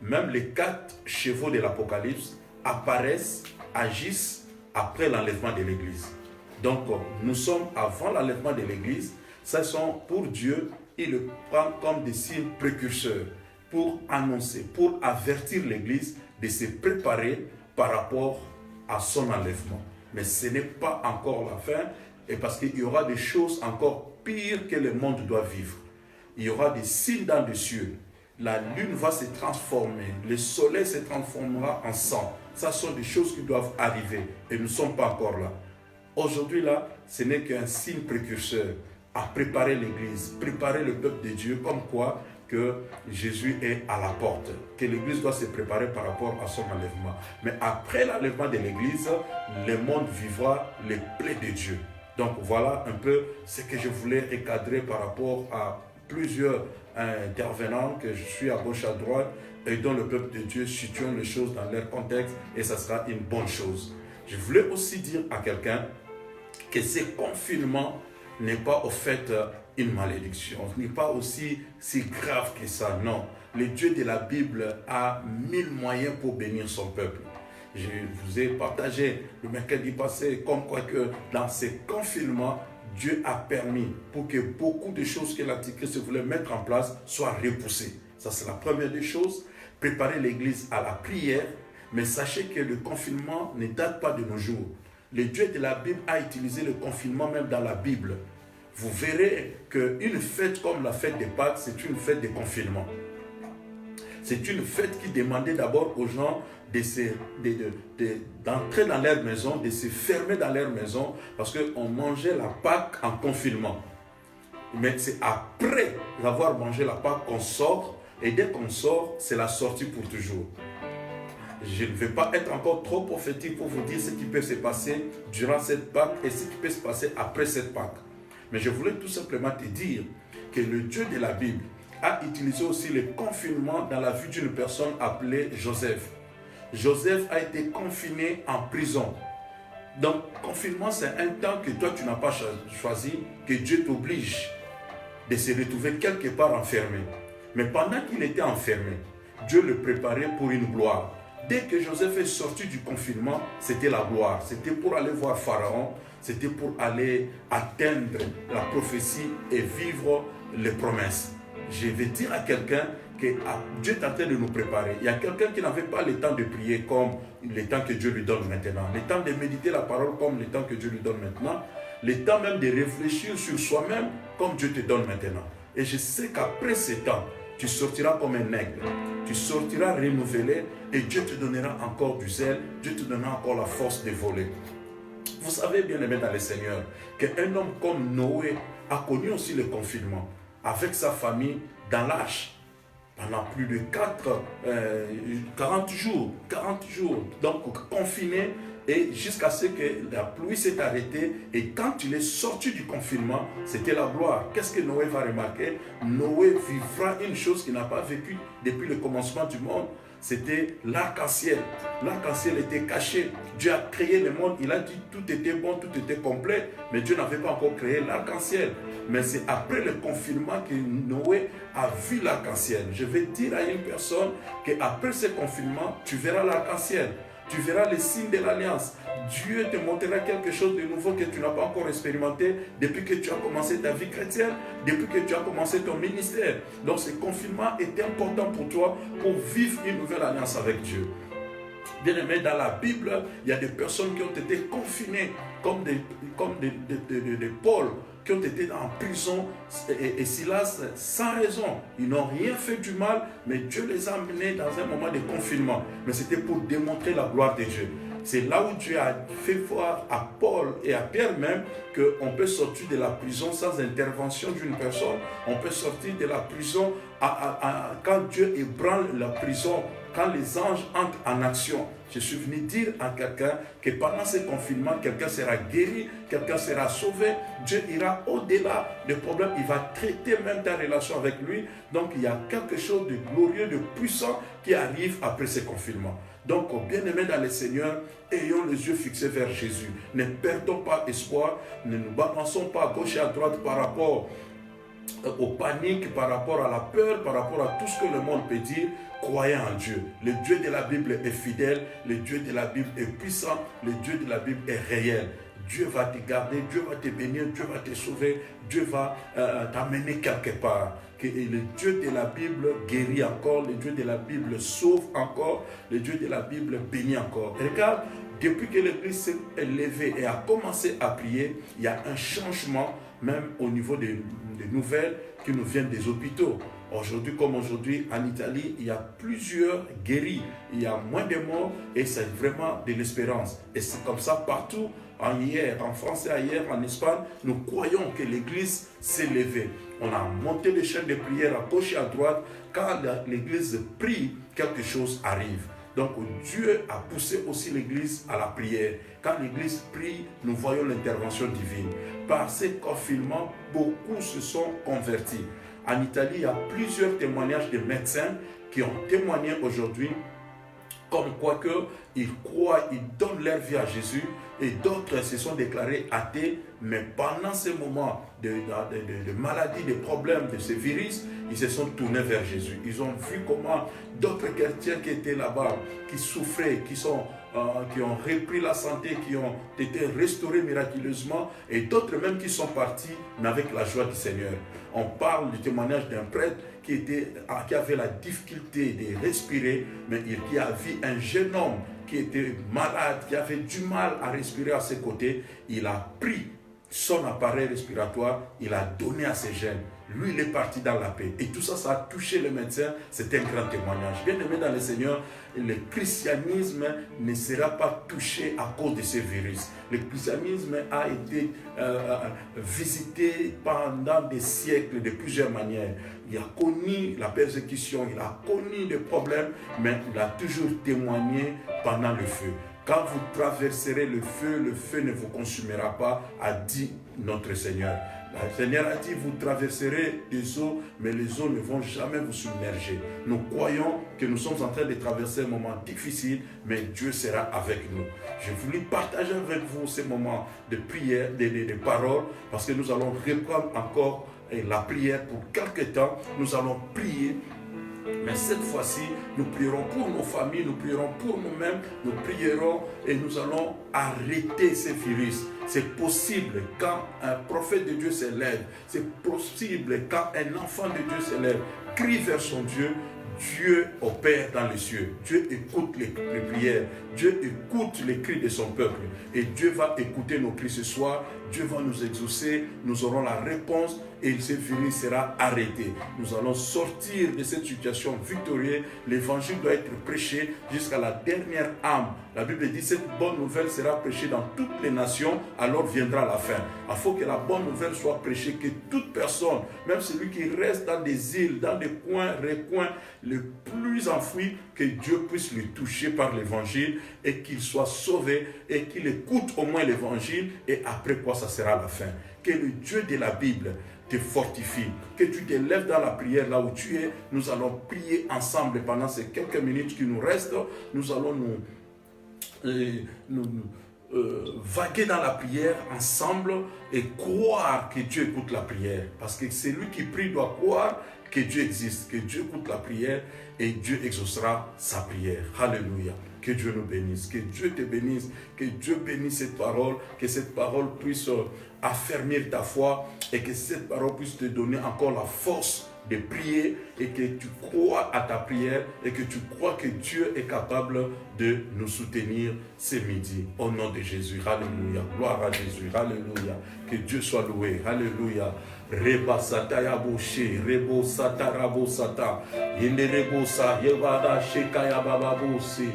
Même les 4 chevaux de l'Apocalypse apparaissent, agissent après l'enlèvement de l'Église. Donc nous sommes avant l'enlèvement de l'Église. Ce sont pour Dieu, il le prend comme des signes précurseurs pour annoncer, pour avertir l'Église de se préparer par rapport à son enlèvement. Mais ce n'est pas encore la fin, et parce qu'il y aura des choses encore pires que le monde doit vivre. Il y aura des signes dans les cieux. La lune va se transformer, le soleil se transformera en sang. Ça sont des choses qui doivent arriver et nous ne sommes pas encore là. Aujourd'hui là, ce n'est qu'un signe précurseur à préparer l'Église, préparer le peuple de Dieu, comme quoi que Jésus est à la porte, que l'Église doit se préparer par rapport à son enlèvement. Mais après l'enlèvement de l'Église, le monde vivra les plaies de Dieu. Donc voilà un peu ce que je voulais recadrer par rapport à plusieurs intervenants que je suis à gauche à droite et dont le peuple de Dieu situons les choses dans leur contexte et ça sera une bonne chose. Je voulais aussi dire à quelqu'un que ce confinement n'est pas au fait une malédiction, n'est pas aussi si grave que ça, non. Le Dieu de la Bible a 1000 moyens pour bénir son peuple. Je vous ai partagé le mercredi passé comme quoi que dans ces confinements, Dieu a permis pour que beaucoup de choses que l'Antichrist voulait mettre en place soient repoussées. Ça, c'est la première des choses. Préparer l'Église à la prière, mais sachez que le confinement ne date pas de nos jours. Le Dieu de la Bible a utilisé le confinement même dans la Bible. Vous verrez qu'une fête comme la fête des Pâques, c'est une fête de confinement. C'est une fête qui demandait d'abord aux gens d'entrer dans leur maison, de se fermer dans leur maison, parce qu'on mangeait la Pâque en confinement. Mais c'est après avoir mangé la Pâque qu'on sort, et dès qu'on sort, c'est la sortie pour toujours. Je ne vais pas être encore trop prophétique pour vous dire ce qui peut se passer durant cette Pâque et ce qui peut se passer après cette Pâque. Mais je voulais tout simplement te dire que le Dieu de la Bible a utilisé aussi le confinement dans la vie d'une personne appelée Joseph. Joseph a été confiné en prison. Donc, confinement, c'est un temps que toi, tu n'as pas choisi, que Dieu t'oblige de se retrouver quelque part enfermé. Mais pendant qu'il était enfermé, Dieu le préparait pour une gloire. Dès que Joseph est sorti du confinement, c'était la gloire. C'était pour aller voir Pharaon, c'était pour aller atteindre la prophétie et vivre les promesses. Je vais dire à quelqu'un que Dieu est en train de nous préparer. Il y a quelqu'un qui n'avait pas le temps de prier comme le temps que Dieu lui donne maintenant. Le temps de méditer la parole comme le temps que Dieu lui donne maintenant. Le temps même de réfléchir sur soi-même comme Dieu te donne maintenant. Et je sais qu'après ce temps, tu sortiras comme un aigle. Tu sortiras renouvelé et Dieu te donnera encore du zèle. Dieu te donnera encore la force de voler. Vous savez bien aimé dans le Seigneur qu'un homme comme Noé a connu aussi le confinement avec sa famille dans l'arche pendant plus de 40 jours. Donc confiné et jusqu'à ce que la pluie s'est arrêtée et quand il est sorti du confinement, c'était la gloire. Qu'est-ce que Noé va remarquer? Noé vivra une chose qu'il n'a pas vécue depuis le commencement du monde. C'était l'arc-en-ciel. L'arc-en-ciel était caché. Dieu a créé le monde. Il a dit tout était bon, tout était complet. Mais Dieu n'avait pas encore créé l'arc-en-ciel. Mais c'est après le confinement que Noé a vu l'arc-en-ciel. Je vais dire à une personne qu'après ce confinement, tu verras l'arc-en-ciel. Tu verras les signes de l'alliance. Dieu te montrera quelque chose de nouveau que tu n'as pas encore expérimenté depuis que tu as commencé ta vie chrétienne, depuis que tu as commencé ton ministère. Donc ce confinement est important pour toi pour vivre une nouvelle alliance avec Dieu. Bien aimé, dans la Bible, il y a des personnes qui ont été confinées comme des Paul, qui ont été en prison et Silas sans raison. Ils n'ont rien fait du mal, mais Dieu les a amenés dans un moment de confinement. Mais c'était pour démontrer la gloire de Dieu. C'est là où Dieu a fait voir à Paul et à Pierre même qu'on peut sortir de la prison sans intervention d'une personne. On peut sortir de la prison quand Dieu ébranle la prison quand les anges entrent en action. Je suis venu dire à quelqu'un que pendant ce confinement, quelqu'un sera guéri, quelqu'un sera sauvé. Dieu ira au-delà des problèmes. Il va traiter même ta relation avec lui. Donc, il y a quelque chose de glorieux, de puissant qui arrive après ce confinement. Donc, bien-aimés dans le Seigneur, ayons les yeux fixés vers Jésus. Ne perdons pas espoir. Ne nous balançons pas à gauche et à droite par rapport aux paniques, par rapport à la peur, par rapport à tout ce que le monde peut dire. Croyez en Dieu. Le Dieu de la Bible est fidèle, le Dieu de la Bible est puissant, le Dieu de la Bible est réel. Dieu va te garder, Dieu va te bénir, Dieu va te sauver, Dieu va t'amener quelque part. Que le Dieu de la Bible guérit encore, le Dieu de la Bible sauve encore, le Dieu de la Bible bénit encore. Et regarde, depuis que l'Église s'est levée et a commencé à prier, il y a un changement même au niveau des nouvelles qui nous viennent des hôpitaux. Aujourd'hui comme aujourd'hui, en Italie, il y a plusieurs guéris, il y a moins de morts et c'est vraiment de l'espérance. Et c'est comme ça partout, en France et ailleurs, en Espagne, nous croyons que l'Église s'est levée. On a monté les chaînes de prière à gauche et à droite. Quand l'Église prie, quelque chose arrive. Donc Dieu a poussé aussi l'Église à la prière. Quand l'Église prie, nous voyons l'intervention divine. Par ces confinements, beaucoup se sont convertis. En Italie, il y a plusieurs témoignages de médecins qui ont témoigné aujourd'hui comme quoi qu'ils croient, ils donnent leur vie à Jésus et d'autres se sont déclarés athées, mais pendant ces moments de maladie, de problèmes, de ce virus, ils se sont tournés vers Jésus. Ils ont vu comment d'autres chrétiens qui étaient là-bas, qui souffraient, qui ont repris la santé, qui ont été restaurés miraculeusement, et d'autres même qui sont partis, mais avec la joie du Seigneur. On parle du témoignage d'un prêtre qui avait la difficulté de respirer, mais qui a vu un jeune homme qui était malade, qui avait du mal à respirer à ses côtés. Il a pris son appareil respiratoire, il a donné à ses jeunes. Lui, il est parti dans la paix. Et tout ça, ça a touché les médecins. C'est un grand témoignage. Bien aimé dans le Seigneur, le christianisme ne sera pas touché à cause de ce virus. Le christianisme a été visité pendant des siècles de plusieurs manières. Il a connu la persécution, il a connu des problèmes, mais il a toujours témoigné pendant le feu. Quand vous traverserez le feu ne vous consumera pas, a dit notre Seigneur. Le Seigneur a dit, vous traverserez des eaux, mais les eaux ne vont jamais vous submerger. Nous croyons que nous sommes en train de traverser un moment difficile, mais Dieu sera avec nous. Je voulais partager avec vous ces moments de prière, de paroles, parce que nous allons reprendre encore la prière pour quelque temps. Nous allons prier. Mais cette fois-ci, nous prierons pour nos familles, nous prierons pour nous-mêmes, nous prierons et nous allons arrêter ce virus. C'est possible quand un prophète de Dieu s'élève, c'est possible quand un enfant de Dieu s'élève, crie vers son Dieu, Dieu opère dans les cieux. Dieu écoute les prières. Dieu écoute les cris de son peuple. Et Dieu va écouter nos cris ce soir. Dieu va nous exaucer. Nous aurons la réponse et ce virus sera arrêté. Nous allons sortir de cette situation victorieuse. L'évangile doit être prêché jusqu'à la dernière âme. La Bible dit que cette bonne nouvelle sera prêchée dans toutes les nations, alors viendra la fin. Il faut que la bonne nouvelle soit prêchée, que toute personne, même celui qui reste dans des îles, dans des coins, recoins, les plus enfouis, que Dieu puisse le toucher par l'évangile et qu'il soit sauvé et qu'il écoute au moins l'évangile et après quoi ça sera la fin. Que le Dieu de la Bible te fortifie, que tu te lèves dans la prière là où tu es. Nous allons prier ensemble pendant ces quelques minutes qui nous restent. Nous allons vaguer dans la prière ensemble et croire que Dieu écoute la prière. Parce que celui qui prie doit croire que Dieu existe, que Dieu écoute la prière et Dieu exaucera sa prière. Alléluia. Que Dieu nous bénisse, que Dieu te bénisse, que Dieu bénisse cette parole, que cette parole puisse affermir ta foi et que cette parole puisse te donner encore la force de prier et que tu crois à ta prière et que tu crois que Dieu est capable de nous soutenir ce midi. Au nom de Jésus. Alléluia. Gloire à Jésus. Alléluia. Que Dieu soit loué. Alléluia. Reba sata ya boshe, rebo sata rabo sata, yende rebo sa yevada sheka ya baba bose.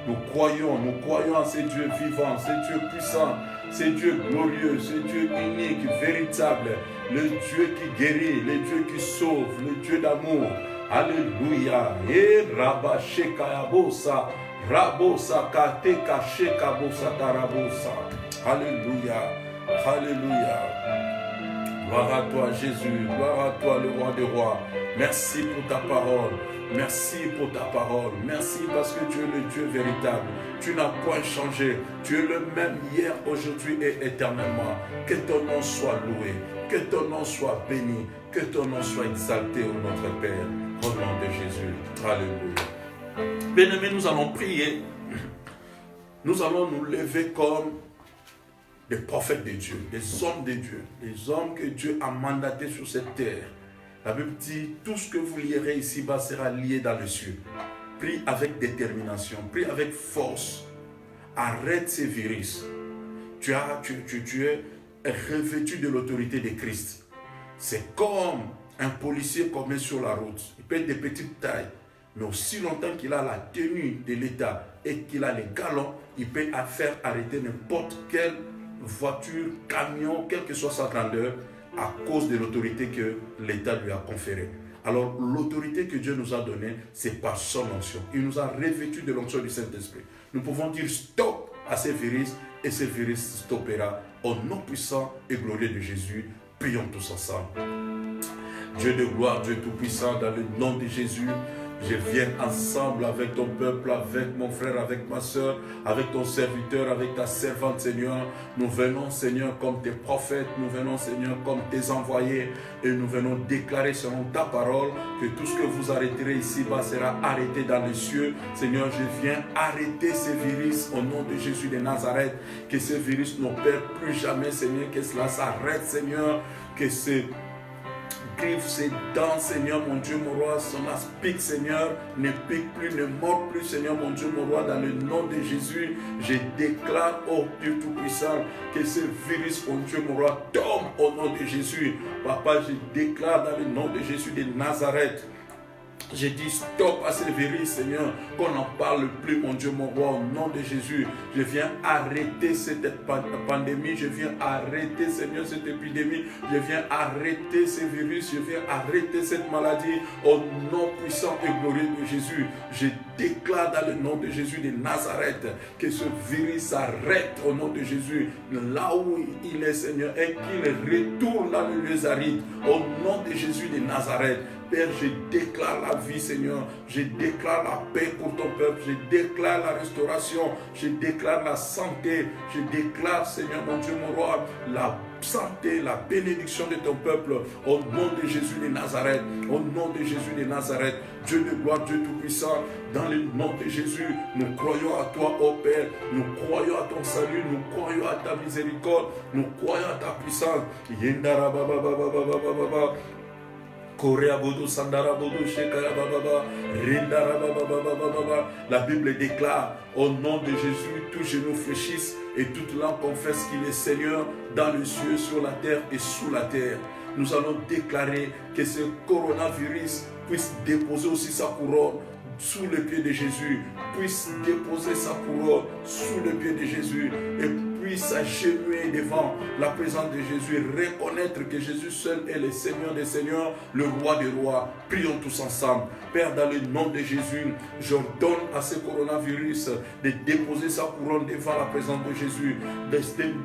Nous croyons à ces dieux vivants, ces dieux puissants, ces dieux glorieux, ces dieux uniques, véritables, le Dieu qui guérit, le Dieu qui sauve, le Dieu d'amour. Alléluia. Et Rabba Shekayabosa, Rabosa Kateka Shekabosa Tarabosa. Alléluia. Alléluia. Gloire à toi Jésus, gloire à toi le roi des rois. Merci pour ta parole, merci pour ta parole, merci parce que tu es le Dieu véritable. Tu n'as point changé, tu es le même hier, aujourd'hui et éternellement. Que ton nom soit loué, que ton nom soit béni, que ton nom soit exalté, ô notre Père, au nom de Jésus. Alléluia. Bien-aimés, nous allons prier, nous allons nous lever comme des prophètes de Dieu, des hommes de Dieu, des hommes que Dieu a mandatés sur cette terre. La Bible dit, tout ce que vous lierez ici-bas sera lié dans les cieux. Prie avec détermination, prie avec force. Arrête ces virus. Tu es revêtu de l'autorité de Christ. C'est comme un policier qu'on met sur la route. Il peut être de petite taille, mais aussi longtemps qu'il a la tenue de l'État et qu'il a les galons, il peut faire arrêter n'importe quelle voiture, camion, quelle que soit sa grandeur, à cause de l'autorité que l'État lui a conférée. Alors, l'autorité que Dieu nous a donnée, c'est par son onction. Il nous a revêtus de l'onction du Saint-Esprit. Nous pouvons dire stop à ces virus et ces virus stoppera. Au nom puissant et glorieux de Jésus, prions tous ensemble. Dieu de gloire, Dieu tout-puissant, dans le nom de Jésus, je viens ensemble avec ton peuple, avec mon frère, avec ma soeur, avec ton serviteur, avec ta servante, Seigneur. Nous venons, Seigneur, comme tes prophètes, nous venons, Seigneur, comme tes envoyés, et nous venons déclarer selon ta parole que tout ce que vous arrêterez ici-bas sera arrêté dans les cieux. Seigneur, je viens arrêter ces virus au nom de Jésus de Nazareth, que ces virus n'opèrent plus jamais, Seigneur, que cela s'arrête, Seigneur, que ces griffes, ses dents, Seigneur, mon Dieu, mon roi, son aspic, Seigneur, ne pique plus, ne mord plus, Seigneur, mon Dieu, mon roi, dans le nom de Jésus, je déclare, oh Dieu Tout-Puissant, que ce virus, mon Dieu, mon roi, tombe au nom de Jésus. Papa, je déclare dans le nom de Jésus de Nazareth, j'ai dit stop à ces virus, Seigneur, qu'on n'en parle plus, mon Dieu, mon roi, au nom de Jésus. Je viens arrêter cette pandémie, je viens arrêter, Seigneur, cette épidémie, je viens arrêter ces virus, je viens arrêter cette maladie, au nom puissant et glorieux de Jésus. Je déclare dans le nom de Jésus de Nazareth que ce virus s'arrête au nom de Jésus, là où il est, Seigneur, et qu'il retourne dans le lieu aride, au nom de Jésus de Nazareth. Père, je déclare la vie, Seigneur. Je déclare la paix pour ton peuple. Je déclare la restauration. Je déclare la santé. Je déclare, Seigneur, mon Dieu, mon roi, la santé, la bénédiction de ton peuple. Au nom de Jésus de Nazareth. Au nom de Jésus de Nazareth. Dieu de gloire, Dieu tout-puissant. Dans le nom de Jésus, nous croyons à toi, ô Père. Nous croyons à ton salut. Nous croyons à ta miséricorde. Nous croyons à ta puissance. La Bible déclare au nom de Jésus, tous genoux fléchissent et toute langue confesse qu'il est Seigneur dans les cieux, sur la terre et sous la terre. Nous allons déclarer que ce coronavirus puisse déposer aussi sa couronne sous le pied de Jésus, puisse déposer sa couronne sous le pied de Jésus et puisse s'agenouiller devant la présence de Jésus, reconnaître que Jésus seul est le Seigneur des Seigneurs, le Roi des Rois. Prions tous ensemble. Père, dans le nom de Jésus, j'ordonne à ce coronavirus de déposer sa couronne devant la présence de Jésus, de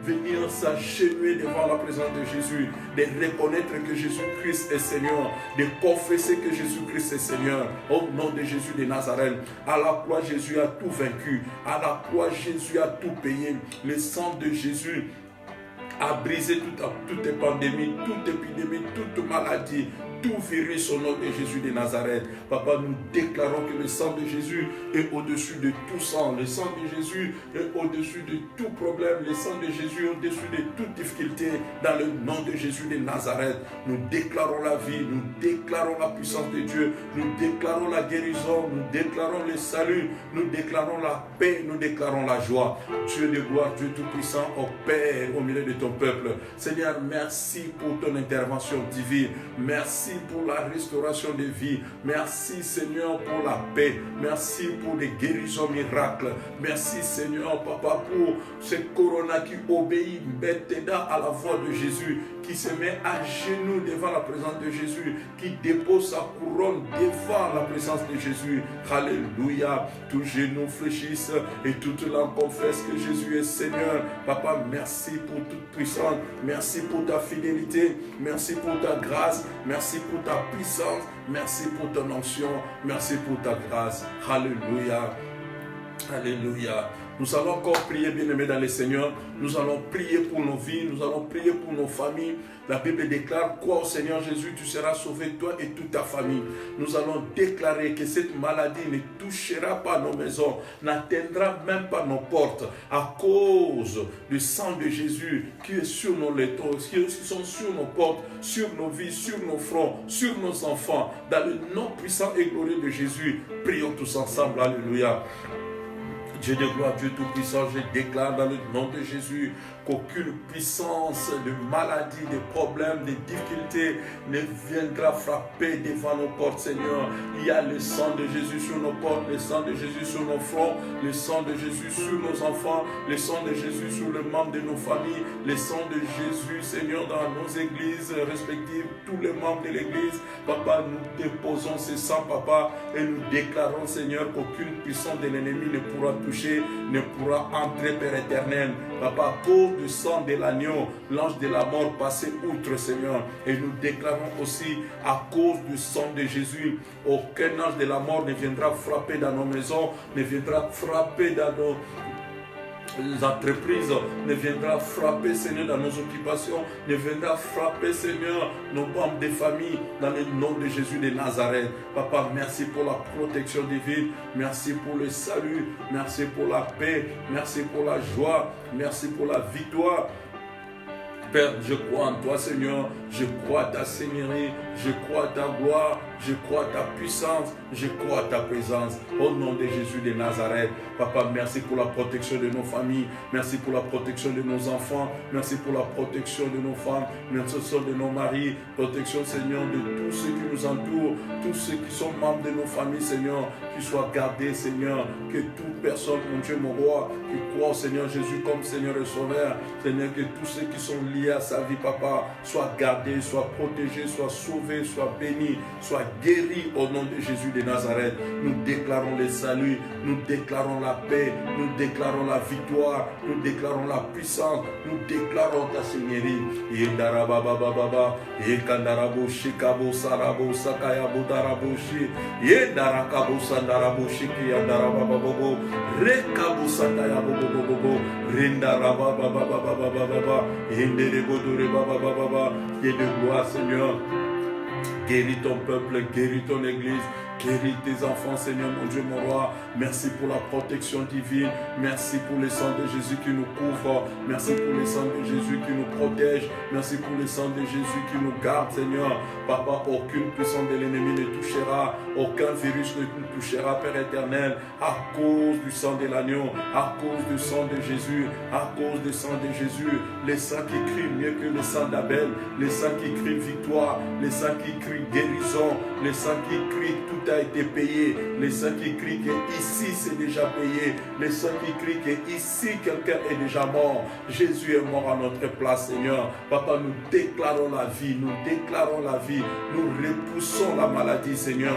venir s'agenouiller devant la présence de Jésus, de reconnaître que Jésus-Christ est Seigneur, de confesser que Jésus-Christ est Seigneur. Au nom de Jésus de Nazareth, à la croix, Jésus a tout vaincu. À la croix, Jésus a tout payé. Le sang de Jésus a brisé toute pandémie, toute épidémie, toute maladie, tout virus au nom de Jésus de Nazareth. Papa, nous déclarons que le sang de Jésus est au-dessus de tout sang. Le sang de Jésus est au-dessus de tout problème. Le sang de Jésus est au-dessus de toute difficulté. Dans le nom de Jésus de Nazareth, nous déclarons la vie, nous déclarons la puissance de Dieu, nous déclarons la guérison, nous déclarons le salut, nous déclarons la paix, nous déclarons la joie. Dieu de gloire, Dieu tout-puissant, au Père, au milieu de ton peuple. Seigneur, merci pour ton intervention divine. Merci Merci pour la restauration des vies. Merci Seigneur pour la paix. Merci pour les guérisons miracles. Merci Seigneur, Papa, pour ce corona qui obéit à la voix de Jésus, qui se met à genoux devant la présence de Jésus, qui dépose sa couronne devant la présence de Jésus. Alléluia. Tous genoux fléchissent et toute langue confesse que Jésus est Seigneur. Papa, merci pour toute puissance. Merci pour ta fidélité. Merci pour ta grâce. Merci pour ta puissance. Merci pour ton onction. Merci pour ta grâce. Alléluia. Alléluia. Nous allons encore prier, bien-aimés dans le Seigneur. Nous allons prier pour nos vies, nous allons prier pour nos familles. La Bible déclare: crois au Seigneur Jésus, tu seras sauvé, toi et toute ta famille. Nous allons déclarer que cette maladie ne touchera pas nos maisons, n'atteindra même pas nos portes, à cause du sang de Jésus qui est sur nos lettres, qui sont sur nos portes, sur nos vies, sur nos fronts, sur nos enfants. Dans le nom puissant et glorieux de Jésus, prions tous ensemble. Alléluia. Dieu de gloire, Dieu Tout-Puissant, je déclare dans le nom de Jésus qu'aucune puissance de maladie, de problèmes, de difficultés ne viendra frapper devant nos portes, Seigneur. Il y a le sang de Jésus sur nos portes, le sang de Jésus sur nos fronts, le sang de Jésus sur nos enfants, le sang de Jésus sur les membres de nos familles, le sang de Jésus, Seigneur, dans nos églises respectives, tous les membres de l'église. Papa, nous déposons ce sang, Papa, et nous déclarons, Seigneur, qu'aucune puissance de l'ennemi ne pourra toucher, ne pourra entrer, Père éternel. Papa, à cause du sang de l'agneau, l'ange de la mort passait outre, Seigneur. Et nous déclarons aussi, à cause du sang de Jésus, aucun ange de la mort ne viendra frapper dans nos maisons, ne viendra frapper dans nos entreprises, ne viendra frapper, Seigneur, dans nos occupations, ne viendra frapper, Seigneur, nos membres de famille, dans le nom de Jésus de Nazareth. Papa, merci pour la protection divine, merci pour le salut, merci pour la paix, merci pour la joie, merci pour la victoire. Père, je crois en toi, Seigneur, je crois à ta seigneurie, je crois à ta gloire, je crois à ta puissance, je crois à ta présence. Au nom de Jésus de Nazareth, Papa, merci pour la protection de nos familles, merci pour la protection de nos enfants, merci pour la protection de nos femmes, merci de nos maris, protection, Seigneur, de tous ceux qui nous entourent, tous ceux qui sont membres de nos familles, Seigneur, qui soient gardés, Seigneur, que toute personne, mon Dieu, mon roi, qui croit au Seigneur Jésus comme Seigneur et Sauveur, Seigneur, que tous ceux qui sont liés à sa vie, Papa, soient gardés, soient protégés, soient sauvés, soient bénis, soient guéris au nom de Jésus de Nazareth. Nous déclarons le salut, nous déclarons la paix, nous déclarons la victoire, nous déclarons la puissance, nous déclarons ta seigneurie. Yendarabababa, Yekandarabo, Kabo Sarabo, Sakayabo Daraboshi, Yendarakabo Sandaraboshi, Yandarababo, Rekabo Satayabo, Rindarabababa, Yenderebodore, Dieu de gloire, Seigneur. Guéris ton peuple, guéris ton église, guéris tes enfants, Seigneur, mon Dieu, mon roi. Merci pour la protection divine. Merci pour le sang de Jésus qui nous couvre. Merci pour le sang de Jésus qui nous protège. Merci pour le sang de Jésus qui nous garde, Seigneur. Papa, aucune puissance de l'ennemi ne touchera. Aucun virus ne nous touchera, Père éternel, à cause du sang de l'agneau, à cause du sang de Jésus, à cause du sang de Jésus. Le sang qui crie mieux que le sang d'Abel. Le sang qui crie victoire. Le sang qui crie guérison. Le sang qui crie tout a été payé. Le sang qui crie que ici c'est déjà payé. Le sang qui crie que ici quelqu'un est déjà mort. Jésus est mort à notre place, Seigneur. Papa, nous déclarons la vie. Nous déclarons la vie. Nous repoussons la maladie, Seigneur.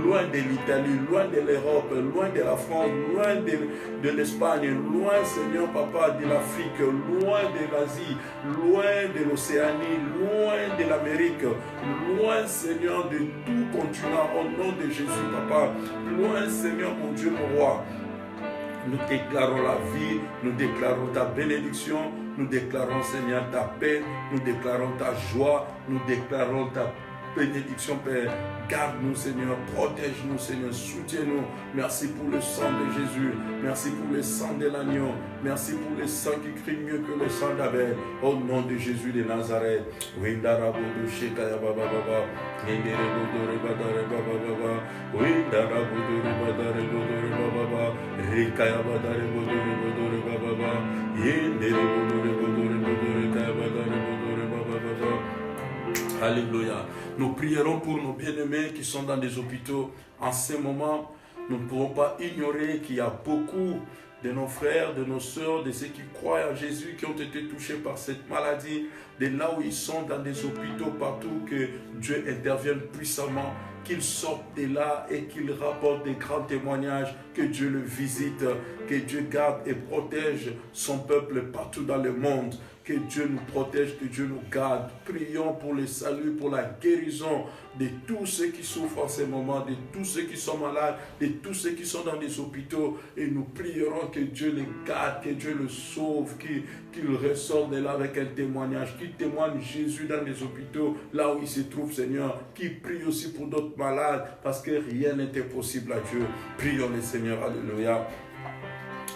Loin de l'Italie, loin de l'Europe, loin de la France, loin de l'Espagne, loin, Seigneur, Papa, de l'Afrique, loin de l'Asie, loin de l'Océanie, loin de l'Amérique, loin, Seigneur, de tout continent, au nom de Jésus, Papa. Loin, Seigneur, mon Dieu, mon roi. Nous déclarons la vie, nous déclarons ta bénédiction, nous déclarons, Seigneur, ta paix, nous déclarons ta joie, nous déclarons ta bénédiction, Père. Garde-nous, Seigneur, protège-nous, Seigneur, soutiens-nous. Merci pour le sang de Jésus, merci pour le sang de l'agneau, merci pour le sang qui crie mieux que le sang d'Abel. Au nom de Jésus de Nazareth. Alléluia. Nous prierons pour nos bien-aimés qui sont dans des hôpitaux. En ce moment, nous ne pouvons pas ignorer qu'il y a beaucoup de nos frères, de nos sœurs, de ceux qui croient en Jésus, qui ont été touchés par cette maladie, de là où ils sont, dans des hôpitaux partout, que Dieu intervienne puissamment, qu'ils sortent de là et qu'ils rapportent des grands témoignages, que Dieu le visite, que Dieu garde et protège son peuple partout dans le monde, que Dieu nous protège, que Dieu nous garde. Prions pour le salut, pour la guérison de tous ceux qui souffrent en ce moment, de tous ceux qui sont malades, de tous ceux qui sont dans des hôpitaux. Et nous prierons que Dieu les garde, que Dieu le sauve, qu'il ressort de là avec un témoignage, qu'il témoigne Jésus dans les hôpitaux, là où il se trouve, Seigneur, qu'il prie aussi pour d'autres malades, parce que rien n'était possible à Dieu. Prions le Seigneur, alléluia.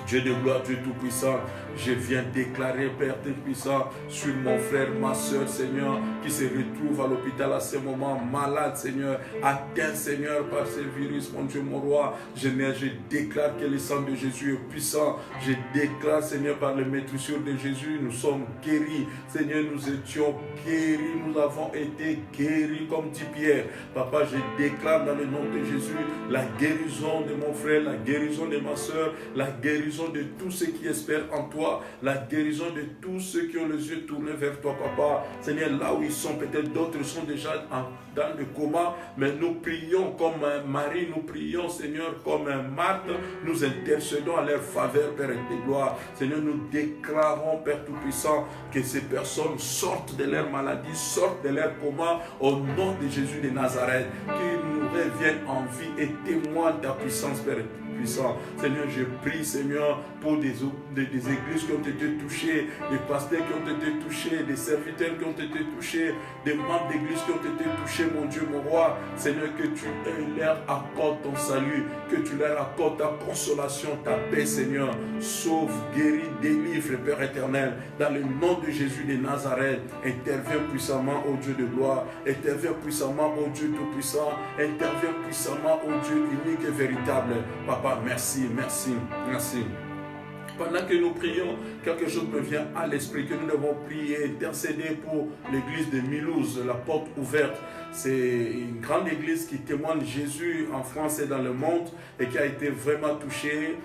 Dieu de gloire, Dieu tout-puissant, je viens déclarer, Père tout-puissant, sur mon frère, ma soeur, Seigneur, qui se retrouve à l'hôpital à ce moment, malade, Seigneur, atteint, Seigneur, par ce virus, mon Dieu, mon roi. Je déclare que le sang de Jésus est puissant. Je déclare, Seigneur, par les maîtrissures de Jésus, nous sommes guéris. Seigneur, nous étions guéris, nous avons été guéris, comme dit Pierre. Papa, je déclare dans le nom de Jésus la guérison de mon frère, la guérison de ma soeur, la guérison de tous ceux qui espèrent en toi, la guérison de tous ceux qui ont les yeux tournés vers toi, Papa. Seigneur, là où ils sont, peut-être d'autres sont déjà dans le coma, mais nous prions comme Marie, nous prions, Seigneur, comme Marthe, nous intercédons à leur faveur, Père de gloire. Seigneur, nous déclarons, Père Tout-Puissant, que ces personnes sortent de leur maladie, sortent de leur coma, au nom de Jésus de Nazareth, qu'ils nous reviennent en vie et témoignent ta puissance, Père puissant. Seigneur, je prie, Seigneur, pour des églises qui ont été touchées, des pasteurs qui ont été touchés, des serviteurs qui ont été touchés, des membres d'église qui ont été touchés, mon Dieu, mon roi. Seigneur, que tu leur apportes ton salut, que tu leur apportes ta consolation, ta paix, Seigneur. Sauve, guéris, délivre, Père éternel. Dans le nom de Jésus de Nazareth, interviens puissamment, ô Dieu de gloire. Interviens puissamment, ô Dieu tout-puissant. Interviens puissamment, ô Dieu unique et véritable. Papa, merci, merci, merci. Pendant que nous prions, quelque chose me vient à l'esprit, que nous devons prier, intercéder pour l'église de Milouze, la porte ouverte. C'est une grande église qui témoigne Jésus en France et dans le monde et qui a été vraiment touchée.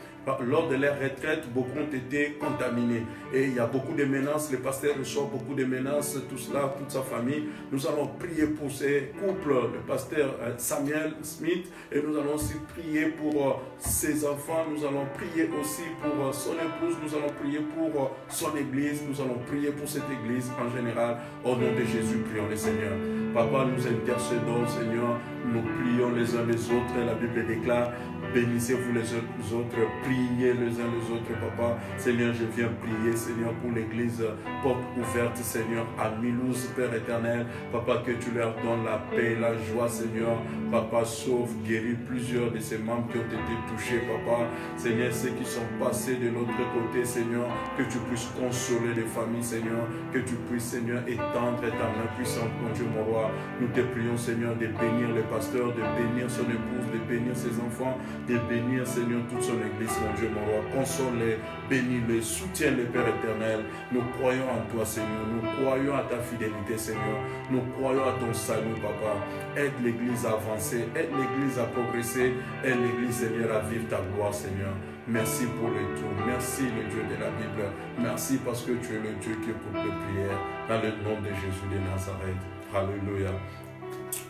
Lors de leur retraite, beaucoup ont été contaminés. Et il y a beaucoup de menaces, le pasteur reçoit beaucoup de menaces, tout cela, toute sa famille. Nous allons prier pour ces couples, le pasteur Samuel Smith, et nous allons aussi prier pour ses enfants, nous allons prier aussi pour son épouse, nous allons prier pour son église, nous allons prier pour cette église en général. Au nom de Jésus, prions le Seigneur. Papa, nous intercédons, Seigneur, nous prions les uns les autres, la Bible déclare, bénissez-vous les uns les autres, priez les uns les autres, Papa. Seigneur, je viens prier, Seigneur, pour l'église porte ouverte, Seigneur, à Milouze, Père éternel. Papa, que tu leur donnes la paix, la joie, Seigneur. Papa, sauve, guéris plusieurs de ces membres qui ont été touchés, Papa. Seigneur, ceux qui sont passés de l'autre côté, Seigneur, que tu puisses consoler les familles, Seigneur, que tu puisses, Seigneur, étendre ta main puissante, mon Dieu, mon roi. Nous te prions, Seigneur, de bénir le pasteur, de bénir son épouse, de bénir ses enfants, de bénir, Seigneur, toute son église, mon Dieu, mon roi. Console-les, bénis-les, soutiens-les, Père éternel. Nous croyons en toi, Seigneur. Nous croyons à ta fidélité, Seigneur. Nous croyons à ton salut, Papa. Aide l'église à avancer, aide l'église à progresser, aide l'église, Seigneur, à vivre ta gloire, Seigneur. Merci pour le tout. Merci, le Dieu de la Bible. Merci parce que tu es le Dieu qui écoute les prières. Dans le nom de Jésus de Nazareth. Alléluia.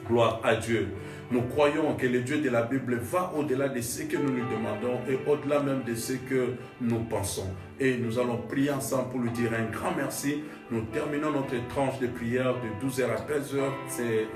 Gloire à Dieu. Nous croyons que le Dieu de la Bible va au-delà de ce que nous lui demandons et au-delà même de ce que nous pensons. Et nous allons prier ensemble pour lui dire un grand merci. Nous terminons notre tranche de prière de 12h à 13h.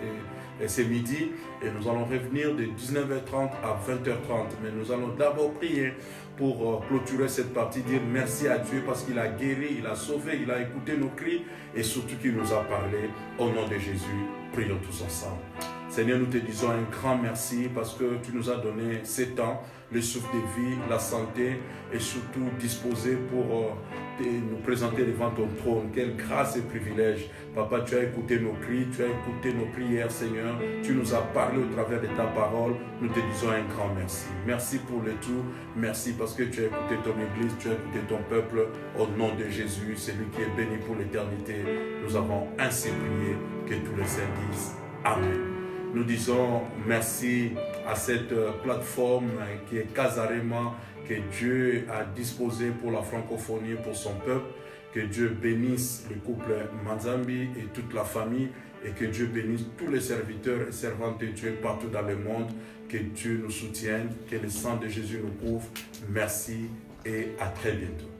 C'est midi et nous allons revenir de 19h30 à 20h30. Mais nous allons d'abord prier pour clôturer cette partie, dire merci à Dieu parce qu'il a guéri, il a sauvé, il a écouté nos cris et surtout qu'il nous a parlé. Au nom de Jésus, prions tous ensemble. Seigneur, nous te disons un grand merci parce que tu nous as donné ces temps, le souffle de vie, la santé et surtout disposé pour nous présenter devant ton trône. Quelle grâce et privilège. Papa, tu as écouté nos cris, tu as écouté nos prières, Seigneur. Tu nous as parlé au travers de ta parole. Nous te disons un grand merci. Merci pour le tout. Merci parce que tu as écouté ton église, tu as écouté ton peuple. Au nom de Jésus, celui qui est béni pour l'éternité. Nous avons ainsi prié. Que tous les saints disent Amen. Nous disons merci à cette plateforme qui est Casarema, que Dieu a disposée pour la francophonie, pour son peuple. Que Dieu bénisse le couple Manzambi et toute la famille, et que Dieu bénisse tous les serviteurs et servantes de Dieu partout dans le monde. Que Dieu nous soutienne, que le sang de Jésus nous couvre. Merci et à très bientôt.